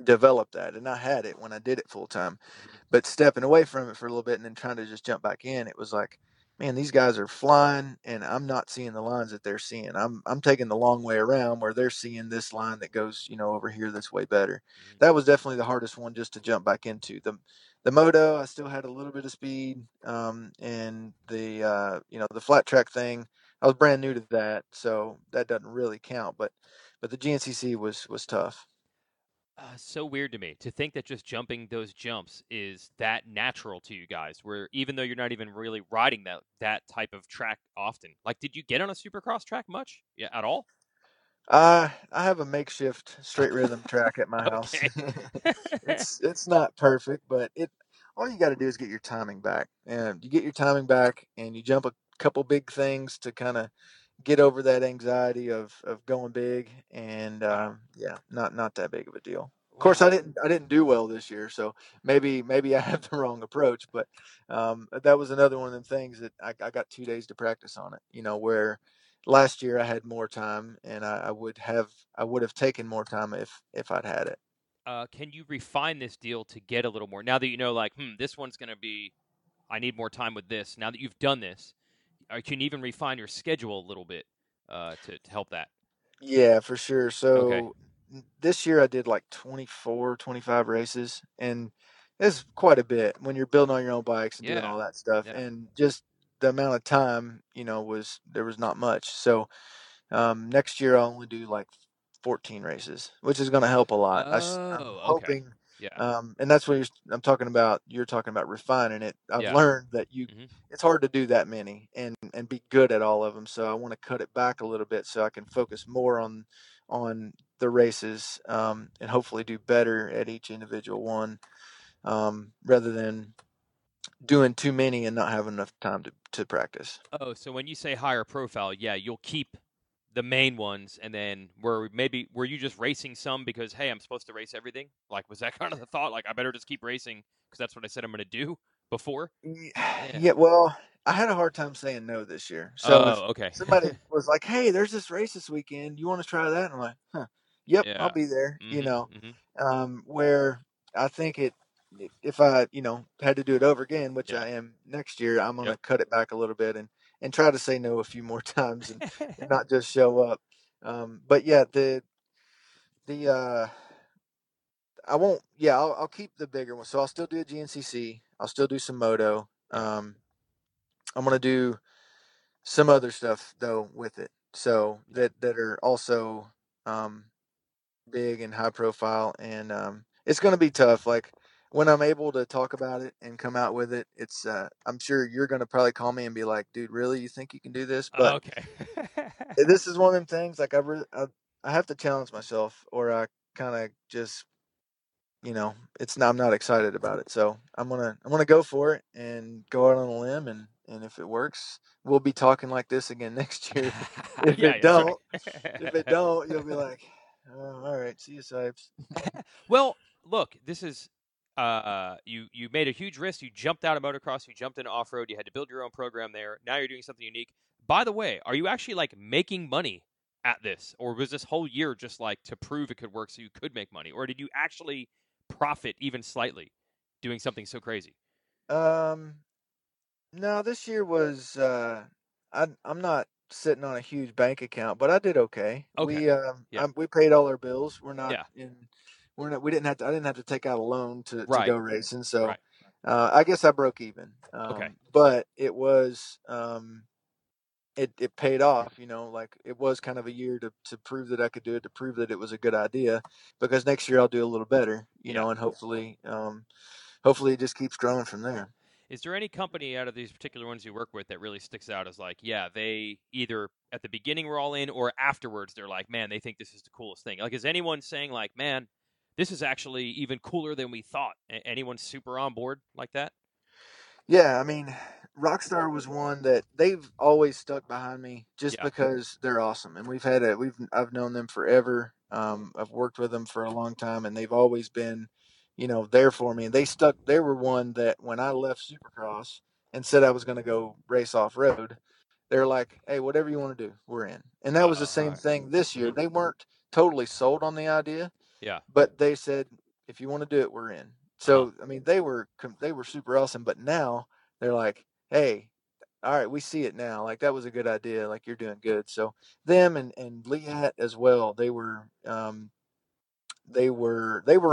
develop that. And I had it when I did it full time, Hmm. but stepping away from it for a little bit and then trying to just jump back in, it was like, man, these guys are flying and I'm not seeing the lines that they're seeing. I'm taking the long way around where they're seeing this line that goes, over here that's way better. Hmm. That was definitely the hardest one just to jump back into. The moto, I still had a little bit of speed, and the flat track thing, I was brand new to that, so that doesn't really count. But the GNCC was tough. So weird to me to think that just jumping those jumps is that natural to you guys, where even though you're not even really riding that type of track often. Like, did you get on a supercross track much? Yeah, at all? I have a makeshift straight rhythm track at my house. Okay. It's not perfect, but it all you got to do is get your timing back, and you get your timing back, and you jump a couple big things to kind of get over that anxiety of going big, and Wow. yeah, not that big of a deal. Of course, Wow. I didn't do well this year, so maybe I have the wrong approach, but that was another one of them things that I got 2 days to practice on it. Where last year I had more time, and I would have taken more time if I'd had it. Can you refine this deal to get a little more now that you know, like, this one's going to be, I need more time with this. Now that you've done this, can you even refine your schedule a little bit to help that? Yeah, for sure. Okay. So this year I did like 24, 25 races, and it's quite a bit when you're building on your own bikes and doing Yeah. all that stuff. Yeah. And just the amount of time, there was not much. So next year I'll only do like 14 races, which is going to help a lot. I'm Oh, okay. hoping, Yeah. and that's what I'm talking about. You're talking about refining it. I've Yeah. learned that Hmm. it's hard to do that many and be good at all of them. So I want to cut it back a little bit so I can focus more on the races, and hopefully do better at each individual one, rather than doing too many and not having enough time to practice. Oh, so when you say higher profile, yeah, you'll keep the main ones, and then were you just racing some because, hey, I'm supposed to race everything? Like, was that kind of the thought? Like, I better just keep racing because that's what I said I'm going to do before. Yeah. Yeah, well, I had a hard time saying no this year. So if Oh, okay. somebody was like, "Hey, there's this race this weekend. You want to try that?" And I'm like, "Huh, yep, I'll Yeah. be there." Mhm. Mhm. Where I think if I, had to do it over again, which Yeah. I am next year, I'm Yep. gonna cut it back a little bit and try to say no a few more times and not just show up. But yeah, the I won't. Yeah, I'll keep the bigger one. So I'll still do a GNCC. I'll still do some moto. Yeah. I'm gonna do some other stuff though with it, so Yeah. that are also um, big and high profile, and it's going to be tough. Like when I'm able to talk about it and come out with it, it's I'm sure you're going to probably call me and be like, "Dude, really? You think you can do this?" But Okay. this is one of them things. Like I have to challenge myself, or I kind of just I'm not excited about it. So I'm gonna go for it and go out on a limb, and if it works, we'll be talking like this again next year. If Yeah, it that's right. don't, you'll be like, oh, all right, see you, Sipes. Well, look, this is you made a huge risk. You jumped out of motocross. You jumped into off road. You had to build your own program there. Now you're doing something unique. By the way, are you actually like making money at this, or was this whole year just like to prove it could work so you could make money, or did you actually profit even slightly doing something so crazy? Um, no, this year was I'm not sitting on a huge bank account, but I did okay. Okay. Yeah. We paid all our bills. Yeah. We didn't have to I didn't have to take out a loan to Right. go racing, so Right. I guess I broke even. Okay. But it was it paid off, like it was kind of a year to prove that I could do it, to prove that it was a good idea, because next year I'll do a little better, Yeah. and hopefully it just keeps growing from there. Is there any company out of these particular ones you work with that really sticks out as like, yeah, they either at the beginning were all in or afterwards they're like, man, they think this is the coolest thing? Like, is anyone saying like, man, this is actually even cooler than we thought? Anyone super on board like that? Yeah, I mean, Rockstar was one that they've always stuck behind me just Yeah. because they're awesome, and I've known them forever. I've worked with them for a long time, and they've always been, there for me. And they were one that when I left Supercross and said I was going to go race off road, they're like, "Hey, whatever you want to do, we're in." And that was the All same right. thing this year. Mhm. They weren't totally sold on the idea, Yeah. but they said, if you want to do it, we're in. Uh huh. So I mean, they were super awesome. But now they're like, hey, all right, we see it now. Like that was a good idea. Like you're doing good. So them and Leat as well. They were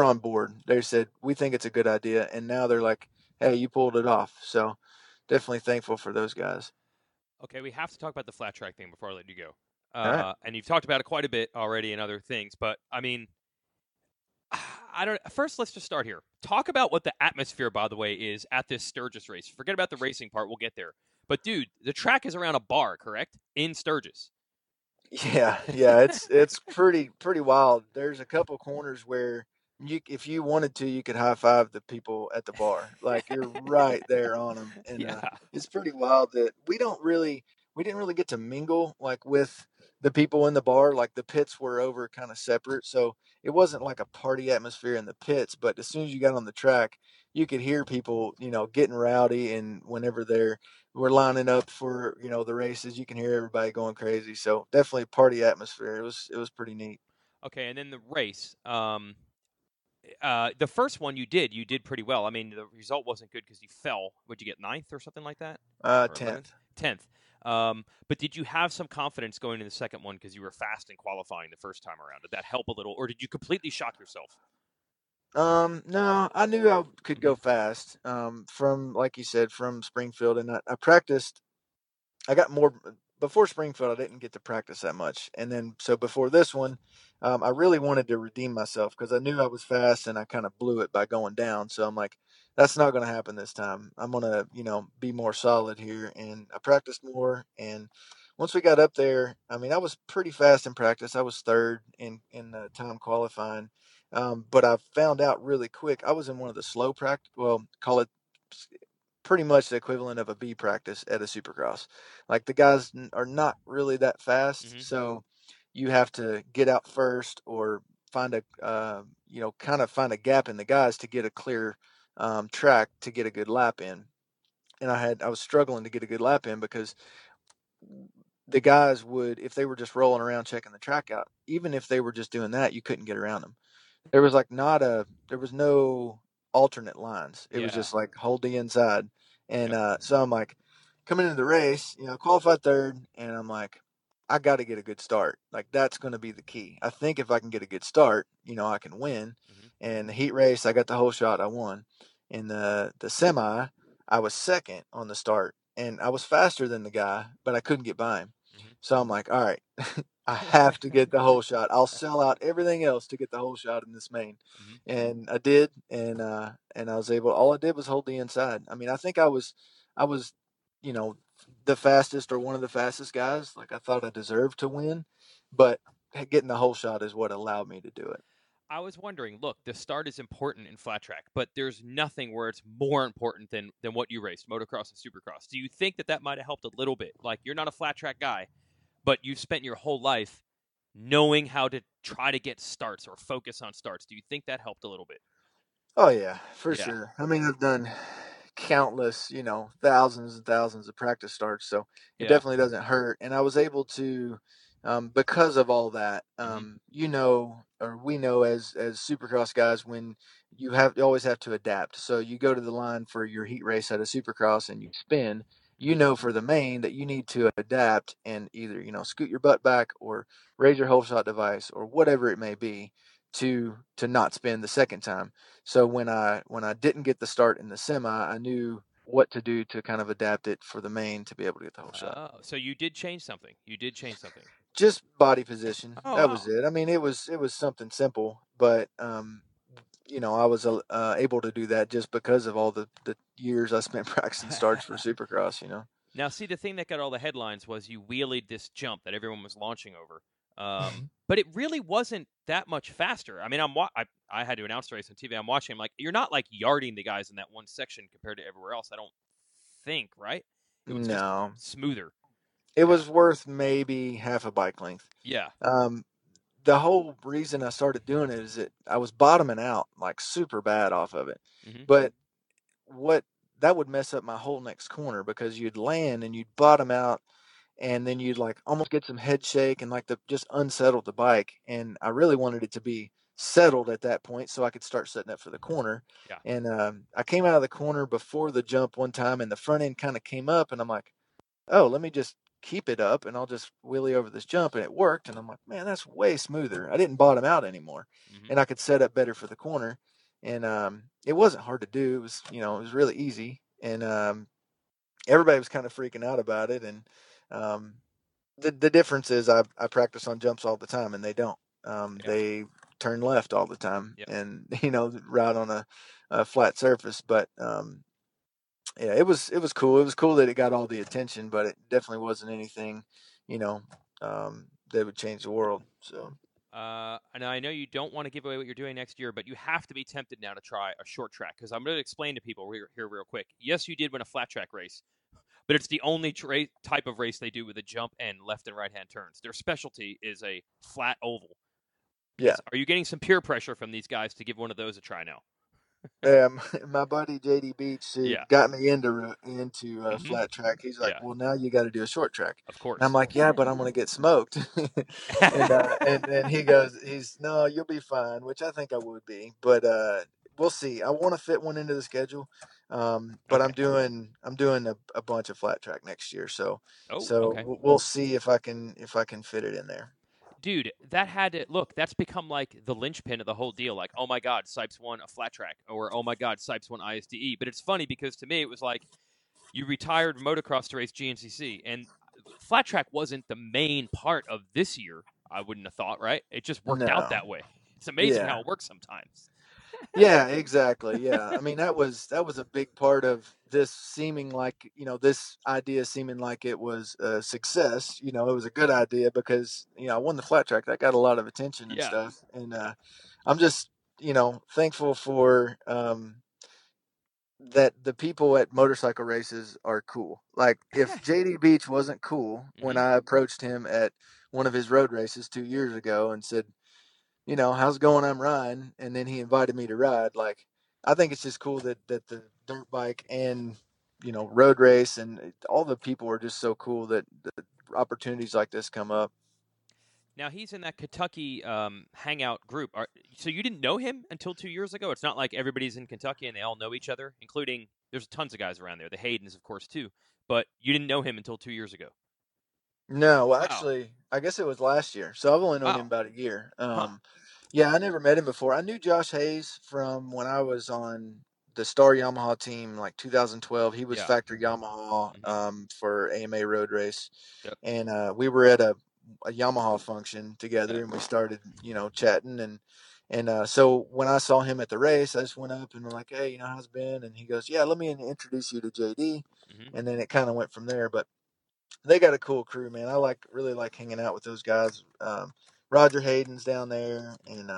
on board. They said we think it's a good idea, and now they're like, hey, you pulled it off. So definitely thankful for those guys. Okay, we have to talk about the flat track thing before I let you go. All right. And you've talked about it quite a bit already and other things, but I mean, I don't. First, let's just start here. Talk about what the atmosphere, by the way, is at this Sturgis race. Forget about the racing part. We'll get there. But dude, the track is around a bar, correct? In Sturgis. Yeah, it's pretty wild. There's a couple corners where if you wanted to, you could high five the people at the bar. Like you're right there on them, and Yeah. it's pretty wild that we didn't really get to mingle like with the people in the bar. Like the pits were over kind of separate, so it wasn't like a party atmosphere in the pits. But as soon as you got on the track, you could hear people, getting rowdy, and whenever we're lining up for the races, you can hear everybody going crazy. So definitely party atmosphere. It was pretty neat. Okay, and then the race. The first one you did pretty well. I mean, the result wasn't good because you fell. Would you get ninth or something like that, or 11th? 10th. 10th. But did you have some confidence going into the second one because you were fast in qualifying the first time around? Did that help a little, or did you completely shock yourself? No, I knew I could Hmm. go fast. From like you said, from Springfield, and I practiced. I got more before Springfield. I didn't get to practice that much, and then so before this one, I really wanted to redeem myself because I knew I was fast, and I kind of blew it by going down. So I'm like, that's not going to happen this time. I'm gonna, be more solid here, and I practiced more. And once we got up there, I mean, I was pretty fast in practice. I was third in time qualifying, but I found out really quick I was in one of the slow practice. Well, call it pretty much the equivalent of a B practice at a Supercross. Like the guys are not really that fast, Hmm. so you have to get out first or find kind of find a gap in the guys to get a clear track to get a good lap in. And I was struggling to get a good lap in because the guys would, if they were just rolling around checking the track out, even if they were just doing that, you couldn't get around them. There was no alternate lines. It was Yeah. just like hold the inside. And Yep. so I'm like coming into the race, qualified third, and I'm like, I got to get a good start. Like that's going to be the key. I think if I can get a good start, I can win. Hmm. And the heat race, I got the whole shot. I won. In the semi, I was second on the start, and I was faster than the guy, but I couldn't get by him. So I'm like, all right, I have to get the whole shot. I'll sell out everything else to get the whole shot in this main. Hmm. And I did, and I was able. All I did was hold the inside. I mean, I think I was, you know, the fastest or one of the fastest guys. Like I thought I deserved to win, but getting the whole shot is what allowed me to do it. I was wondering, look, the start is important in flat track, but there's nothing where it's more important than what you raced, motocross and supercross. Do you think that might have helped a little bit? Like, you're not a flat track guy, but you've spent your whole life knowing how to try to get starts or focus on starts. Do you think that helped a little bit? Oh yeah, for Yeah. sure. I mean, I've done countless, thousands and thousands of practice starts, so it Yeah. definitely doesn't hurt. And I was able to, because of all that, Mm-hmm. or we know as Supercross guys, when you always have to adapt. So you go to the line for your heat race at a Supercross and you spin. For the main that you need to adapt and either scoot your butt back or raise your whole shot device or whatever it may be to not spin the second time. So when I didn't get the start in the semi, I knew what to do to kind of adapt it for the main to be able to get the whole shot. Oh, so you did change something. You did change something. Just body position. Oh, That wow. was it. I mean, it was something simple, but I was able to do that just because of all the years I spent practicing starts for Supercross. Now, see, the thing that got all the headlines was you wheelied this jump that everyone was launching over. But it really wasn't that much faster. I mean, I had to announce the race on TV. I'm watching. I'm like, you're not like yarding the guys in that one section compared to everywhere else. I don't think, right? It was just No, smoother. it Yeah. was worth maybe half a bike length. Yeah. Um, the whole reason I started doing it is that I was bottoming out like super bad off of it. Mm-hmm. But what that would mess up my whole next corner because you'd land and you'd bottom out and then you'd like almost get some head shake and like the just unsettled the bike. And I really wanted it to be settled at that point so I could start setting up for the corner. Yeah. And I came out of the corner before the jump one time and the front end kind of came up and I'm like, oh, let me just keep it up and I'll just wheelie over this jump. And it worked. And I'm like, man, that's way smoother. I didn't bottom out anymore. Mm-hmm. And I could set up better for the corner. And it wasn't hard to do. It was, it was really easy. And everybody was kind of freaking out about it. And the difference is I practice on jumps all the time and they don't. Yeah. They turn left all the time Yep. and, ride on a flat surface. But yeah, it was cool. It was cool that it got all the attention, but it definitely wasn't anything, that would change the world. So. And I know you don't want to give away what you're doing next year, but you have to be tempted now to try a short track because I'm going to explain to people here real quick. Yes, you did win a flat track race, but it's the only type of race they do with a jump and left and right hand turns. Their specialty is a flat oval. Yeah. Are you getting some peer pressure from these guys to give one of those a try now? Yeah, my buddy JD Beach who Yeah. got me into Mm-hmm. flat track. He's like, Yeah. "Well, now you got to do a short track." Of And I'm course. like, "Yeah, but I'm gonna get smoked." and he goes, "No, you'll be fine," which I think I would be, but we'll see. I want to fit one into the schedule, but Okay. I'm doing a bunch of flat track next year, so Oh, so okay. we'll see if I can fit it in there. Dude, that had to look. That's become like the linchpin of the whole deal. Like, oh my God, Sipes won a flat track, or oh my God, Sipes won ISDE. But it's funny because to me it was like you retired motocross to race GNCC, and flat track wasn't the main part of this year. I wouldn't have thought, right? It just worked out No, that way. It's amazing yeah. how it works sometimes. Yeah, exactly. Yeah. I mean, that was a big part of this seeming like, this idea seeming like it was a success. It was a good idea because, I won the flat track. That got a lot of attention and Yeah. stuff. And I'm just, thankful for that the people at motorcycle races are cool. Like if JD Beach wasn't cool when Mm-hmm. I approached him at one of his road races 2 years ago and said, how's it going? I'm Ryan. And then he invited me to ride. Like, I think it's just cool that the dirt bike and, road race and all the people are just so cool that opportunities like this come up. Now he's in that Kentucky hangout group. So you didn't know him until 2 years ago? It's not like everybody's in Kentucky and they all know each other, including there's tons of guys around there. The Haydens, of course, too. But you didn't know him until 2 years ago. No, well, Wow. actually, I guess it was last year. So I've only known him Wow. about a year. Huh. Yeah, I never met him before. I knew Josh Hayes from when I was on the Star Yamaha team, like 2012. He was Yeah. factory Yamaha Mm-hmm. for AMA Road Race, Yep. and we were at a Yamaha function Yeah. together, and we started, chatting, and so when I saw him at the race, I just went up and was like, hey, how's it been? And he goes, yeah, let me introduce you to JD, Mm-hmm. and then it kind of went from there. But they got a cool crew, man. Really like hanging out with those guys. Roger Hayden's down there, and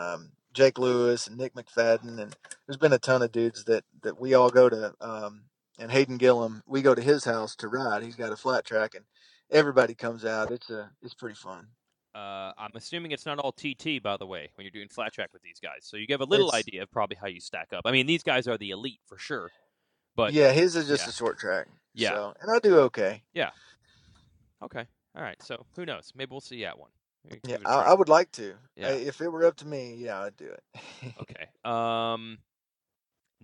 Jake Lewis and Nick McFadden, and there's been a ton of dudes that we all go to. And Hayden Gillum, we go to his house to ride. He's got a flat track, and everybody comes out. It's pretty fun. I'm assuming it's not all TT, by the way, when you're doing flat track with these guys. So you have a little It's idea of probably how you stack up. I mean, these guys are the elite for sure. But yeah, his is just a short track. Yeah. So, and I do okay. Yeah. Okay. All right. So who knows? Maybe we'll see you at one. Yeah, I would like to. Yeah. If it were up to me, yeah, I'd do it. Okay.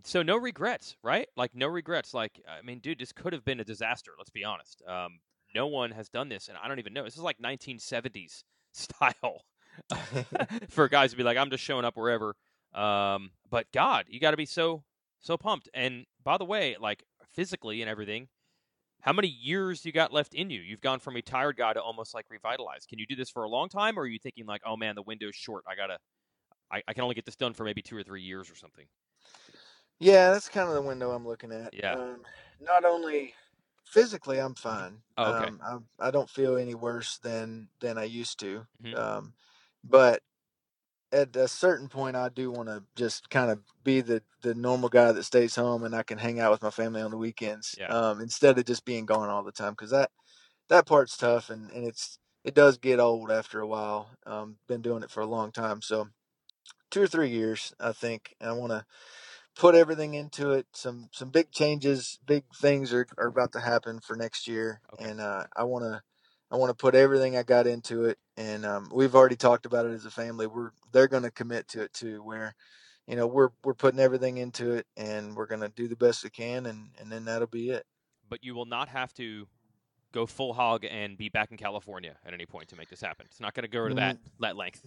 So no regrets, right? Like no regrets. Like I mean, dude, this could have been a disaster. Let's be honest. No one has done this, and I don't even know. This is like 1970s style for guys to be like, I'm just showing up wherever. But God, you got to be so pumped. And by the way, like physically and everything, how many years you got left in you? You've gone from a tired guy to almost like revitalized. Can you do this for a long time, or are you thinking like, oh man, the window's short. I can only get this done for maybe 2 or 3 years or something. Yeah, that's kind of the window I'm looking at. Yeah. Not only physically, I'm fine. Oh, okay. I don't feel any worse than I used to. Mm-hmm. But at a certain point, I do want to just kind of be the normal guy that stays home and I can hang out with my family on the weekends. Yeah. Instead of just being gone all the time, because that part's tough and it does get old after a while. Been doing it for a long time, so 2 or 3 years, I think. And I want to put everything into it. Some big changes, big things are about to happen for next year, Okay. and I want to put everything I got into it. And we've already talked about it as a family. They're going to commit to it too. Where, we're putting everything into it, and we're going to do the best we can, and then that'll be it. But you will not have to go full hog and be back in California at any point to make this happen. It's not going to go to that length.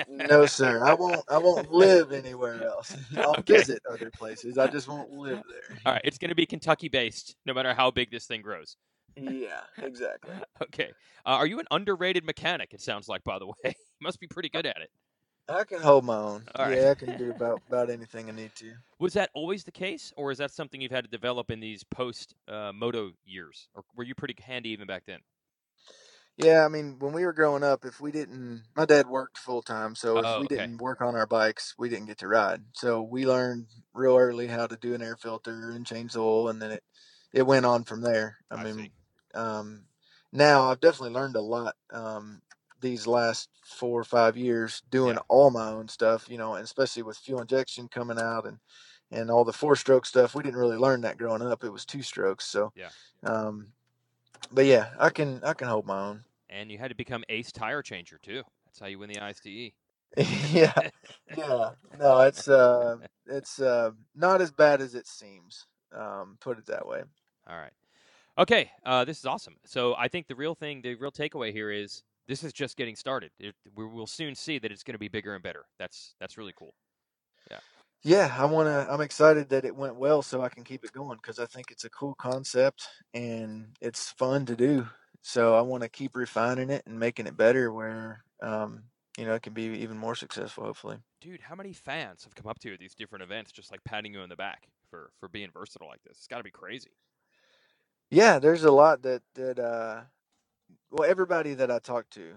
No, sir. I won't live anywhere else. I'll visit other places. I just won't live there. All right. It's going to be Kentucky based, no matter how big this thing grows. Yeah, exactly. Okay. Are you an underrated mechanic? It sounds like, by the way. You must be pretty good at it. I can hold my own. All right. Yeah, I can do about anything I need to. Was that always the case, or is that something you've had to develop in these post moto years, or were you pretty handy even back then? Yeah, I mean, when we were growing up, my dad worked full time, so if we didn't work on our bikes, we didn't get to ride. So we learned real early how to do an air filter and change the oil, and then it went on from there. I mean, now I've definitely learned a lot these last 4 or 5 years doing all my own stuff, and especially with fuel injection coming out and all the 4-stroke stuff. We didn't really learn that growing up. It was 2 strokes. So, but yeah, I can hold my own. And you had to become ace tire changer too. That's how you win the ISTE. yeah. No, it's not as bad as it seems. Put it that way. All right. Okay. This is awesome. So I think the real takeaway here is this is just getting started. We'll soon see that it's going to be bigger and better. That's really cool. Yeah. Yeah, I'm excited that it went well so I can keep it going because I think it's a cool concept and it's fun to do. So I want to keep refining it and making it better where, it can be even more successful, hopefully. Dude, how many fans have come up to you at these different events just like patting you on the back for being versatile like this? It's got to be crazy. Yeah, there's a lot that everybody that I talk to,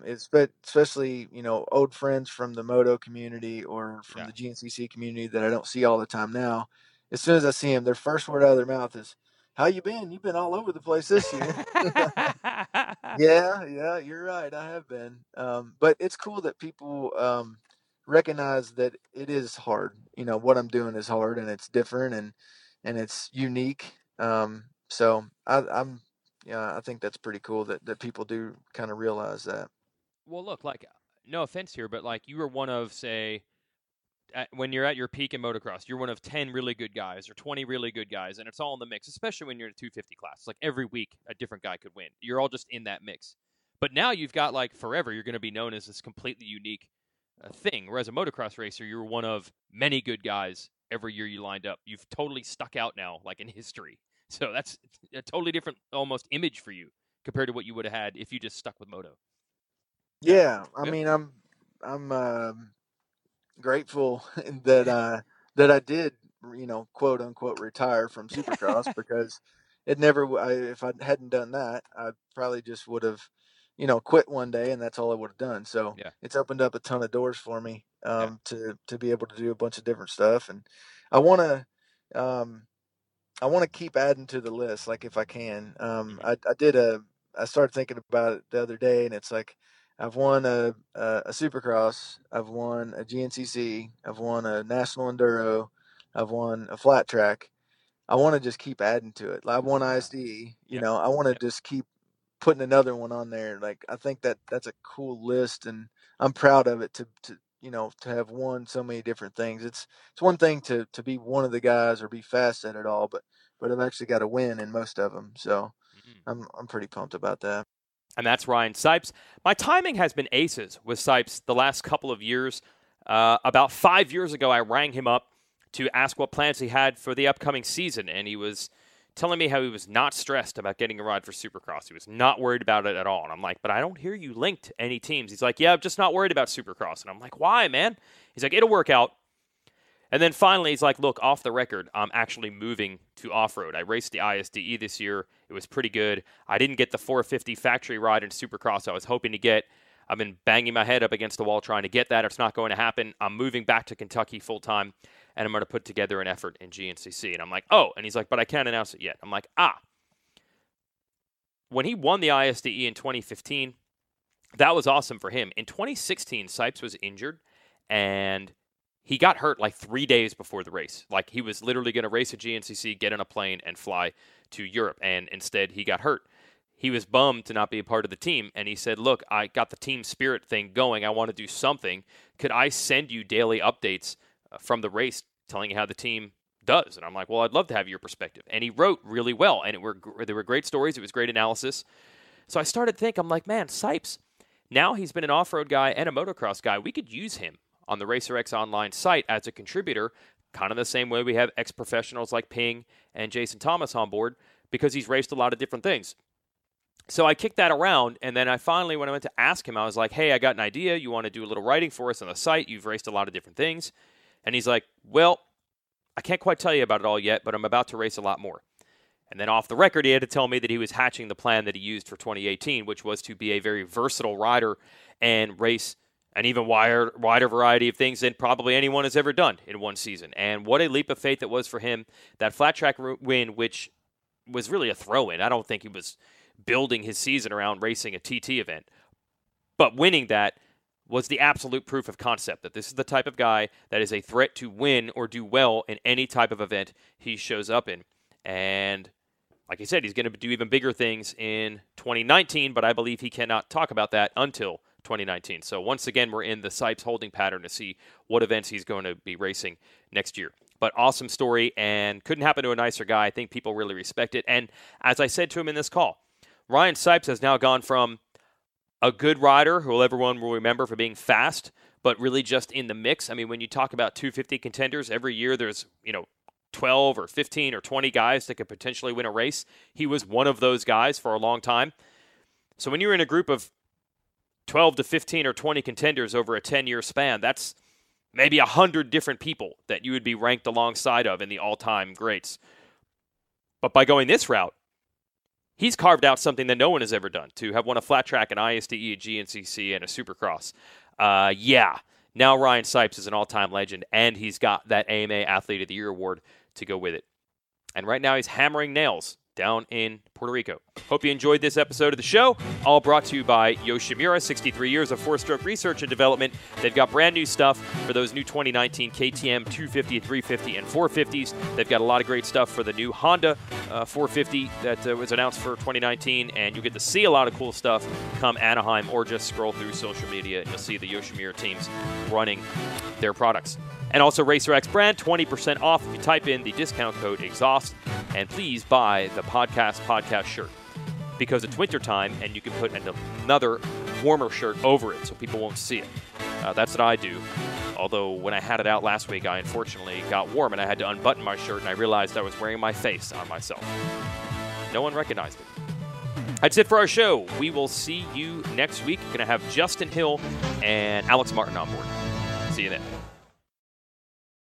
especially, old friends from the moto community or from the GNCC community that I don't see all the time now. As soon as I see them, their first word out of their mouth is, "How you been? You've been all over the place this year." Yeah, you're right. I have been. But it's cool that people recognize that it is hard. What I'm doing is hard and it's different and it's unique. So I think that's pretty cool that people do kind of realize that. Well, look, like, no offense here, but like you were one of, say, when you're at your peak in motocross, you're one of 10 really good guys or 20 really good guys, and it's all in the mix, especially when you're in a 250 class. Like every week, a different guy could win. You're all just in that mix. But now you've got, like, forever, you're going to be known as this completely unique thing. Whereas a motocross racer, you're one of many good guys every year you lined up. You've totally stuck out now, like in history. So that's a totally different almost image for you compared to what you would have had if you just stuck with moto. Yeah, I mean, I'm grateful that I did, quote unquote, retire from Supercross because if I hadn't done that, I probably just would have, quit one day and that's all I would have done. So Yeah. it's opened up a ton of doors for me to be able to do a bunch of different stuff. And I want to keep adding to the list, like if I can. I started thinking about it the other day, and it's like I've won a Supercross, I've won a GNCC, I've won a National Enduro, I've won a flat track. I want to just keep adding to it. I've won ISDE, I want to just keep putting another one on there. Like, I think that's a cool list, and I'm proud of it to have won so many different things. It's one thing to be one of the guys or be fast at it all, but I've actually got to win in most of them. So I'm pretty pumped about that. And that's Ryan Sipes. My timing has been aces with Sipes the last couple of years. About 5 years ago, I rang him up to ask what plans he had for the upcoming season, and he was telling me how he was not stressed about getting a ride for Supercross. He was not worried about it at all. And I'm like, but I don't hear you linked to any teams. He's like, yeah, I'm just not worried about Supercross. And I'm like, why, man? He's like, it'll work out. And then finally, he's like, look, off the record, I'm actually moving to off-road. I raced the ISDE this year. It was pretty good. I didn't get the 450 factory ride in Supercross I was hoping to get. I've been banging my head up against the wall trying to get that. It's not going to happen. I'm moving back to Kentucky full-time, and I'm going to put together an effort in GNCC. And I'm like, oh. And he's like, but I can't announce it yet. I'm like, When he won the ISDE in 2015, that was awesome for him. In 2016, Sipes was injured, and he got hurt like 3 days before the race. Like, he was literally going to race at GNCC, get on a plane, and fly to Europe. And instead, he got hurt. He was bummed to not be a part of the team. And he said, look, I got the team spirit thing going. I want to do something. Could I send you daily updates from the race telling you how the team does? And I'm like, well, I'd love to have your perspective. And he wrote really well. And there were great stories. It was great analysis. So I started to think, I'm like, man, Sipes, now he's been an off-road guy and a motocross guy. We could use him on the RacerX Online site as a contributor, kind of the same way we have ex-professionals like Ping and Jason Thomas on board, because he's raced a lot of different things. So I kicked that around, and then when I went to ask him, I was like, hey, I got an idea. You want to do a little writing for us on the site? You've raced a lot of different things. And he's like, well, I can't quite tell you about it all yet, but I'm about to race a lot more. And then off the record, he had to tell me that he was hatching the plan that he used for 2018, which was to be a very versatile rider and race an even wider variety of things than probably anyone has ever done in one season. And what a leap of faith it was for him. That flat track win, which was really a throw-in. I don't think he was building his season around racing a TT event. But winning that was the absolute proof of concept that this is the type of guy that is a threat to win or do well in any type of event he shows up in. And like I said, he's going to do even bigger things in 2019, but I believe he cannot talk about that until 2019. So once again, we're in the Sipes holding pattern to see what events he's going to be racing next year. But awesome story, and couldn't happen to a nicer guy. I think people really respect it. And as I said to him in this call, Ryan Sipes has now gone from a good rider who everyone will remember for being fast, but really just in the mix. I mean, when you talk about 250 contenders, every year there's, 12 or 15 or 20 guys that could potentially win a race. He was one of those guys for a long time. So when you're in a group of 12 to 15 or 20 contenders over a 10-year span, that's maybe 100 different people that you would be ranked alongside of in the all-time greats. But by going this route, he's carved out something that no one has ever done, to have won a flat track, an ISDE, a GNCC, and a Supercross. Now Ryan Sipes is an all-time legend, and he's got that AMA Athlete of the Year award to go with it. And right now he's hammering nails down in Puerto Rico. Hope you enjoyed this episode of the show. All brought to you by Yoshimura, 63 years of four-stroke research and development. They've got brand new stuff for those new 2019 KTM 250, 350, and 450s. They've got a lot of great stuff for the new Honda 450 that was announced for 2019, and you get to see a lot of cool stuff come Anaheim, or just scroll through social media and you'll see the Yoshimura teams running their products. And also RacerX brand, 20% off if you type in the discount code EXHAUST. And please buy the podcast shirt, because it's wintertime and you can put another warmer shirt over it so people won't see it. That's what I do. Although when I had it out last week, I unfortunately got warm and I had to unbutton my shirt and I realized I was wearing my face on myself. No one recognized it. That's it for our show. We will see you next week. We're going to have Justin Hill and Alex Martin on board. See you then.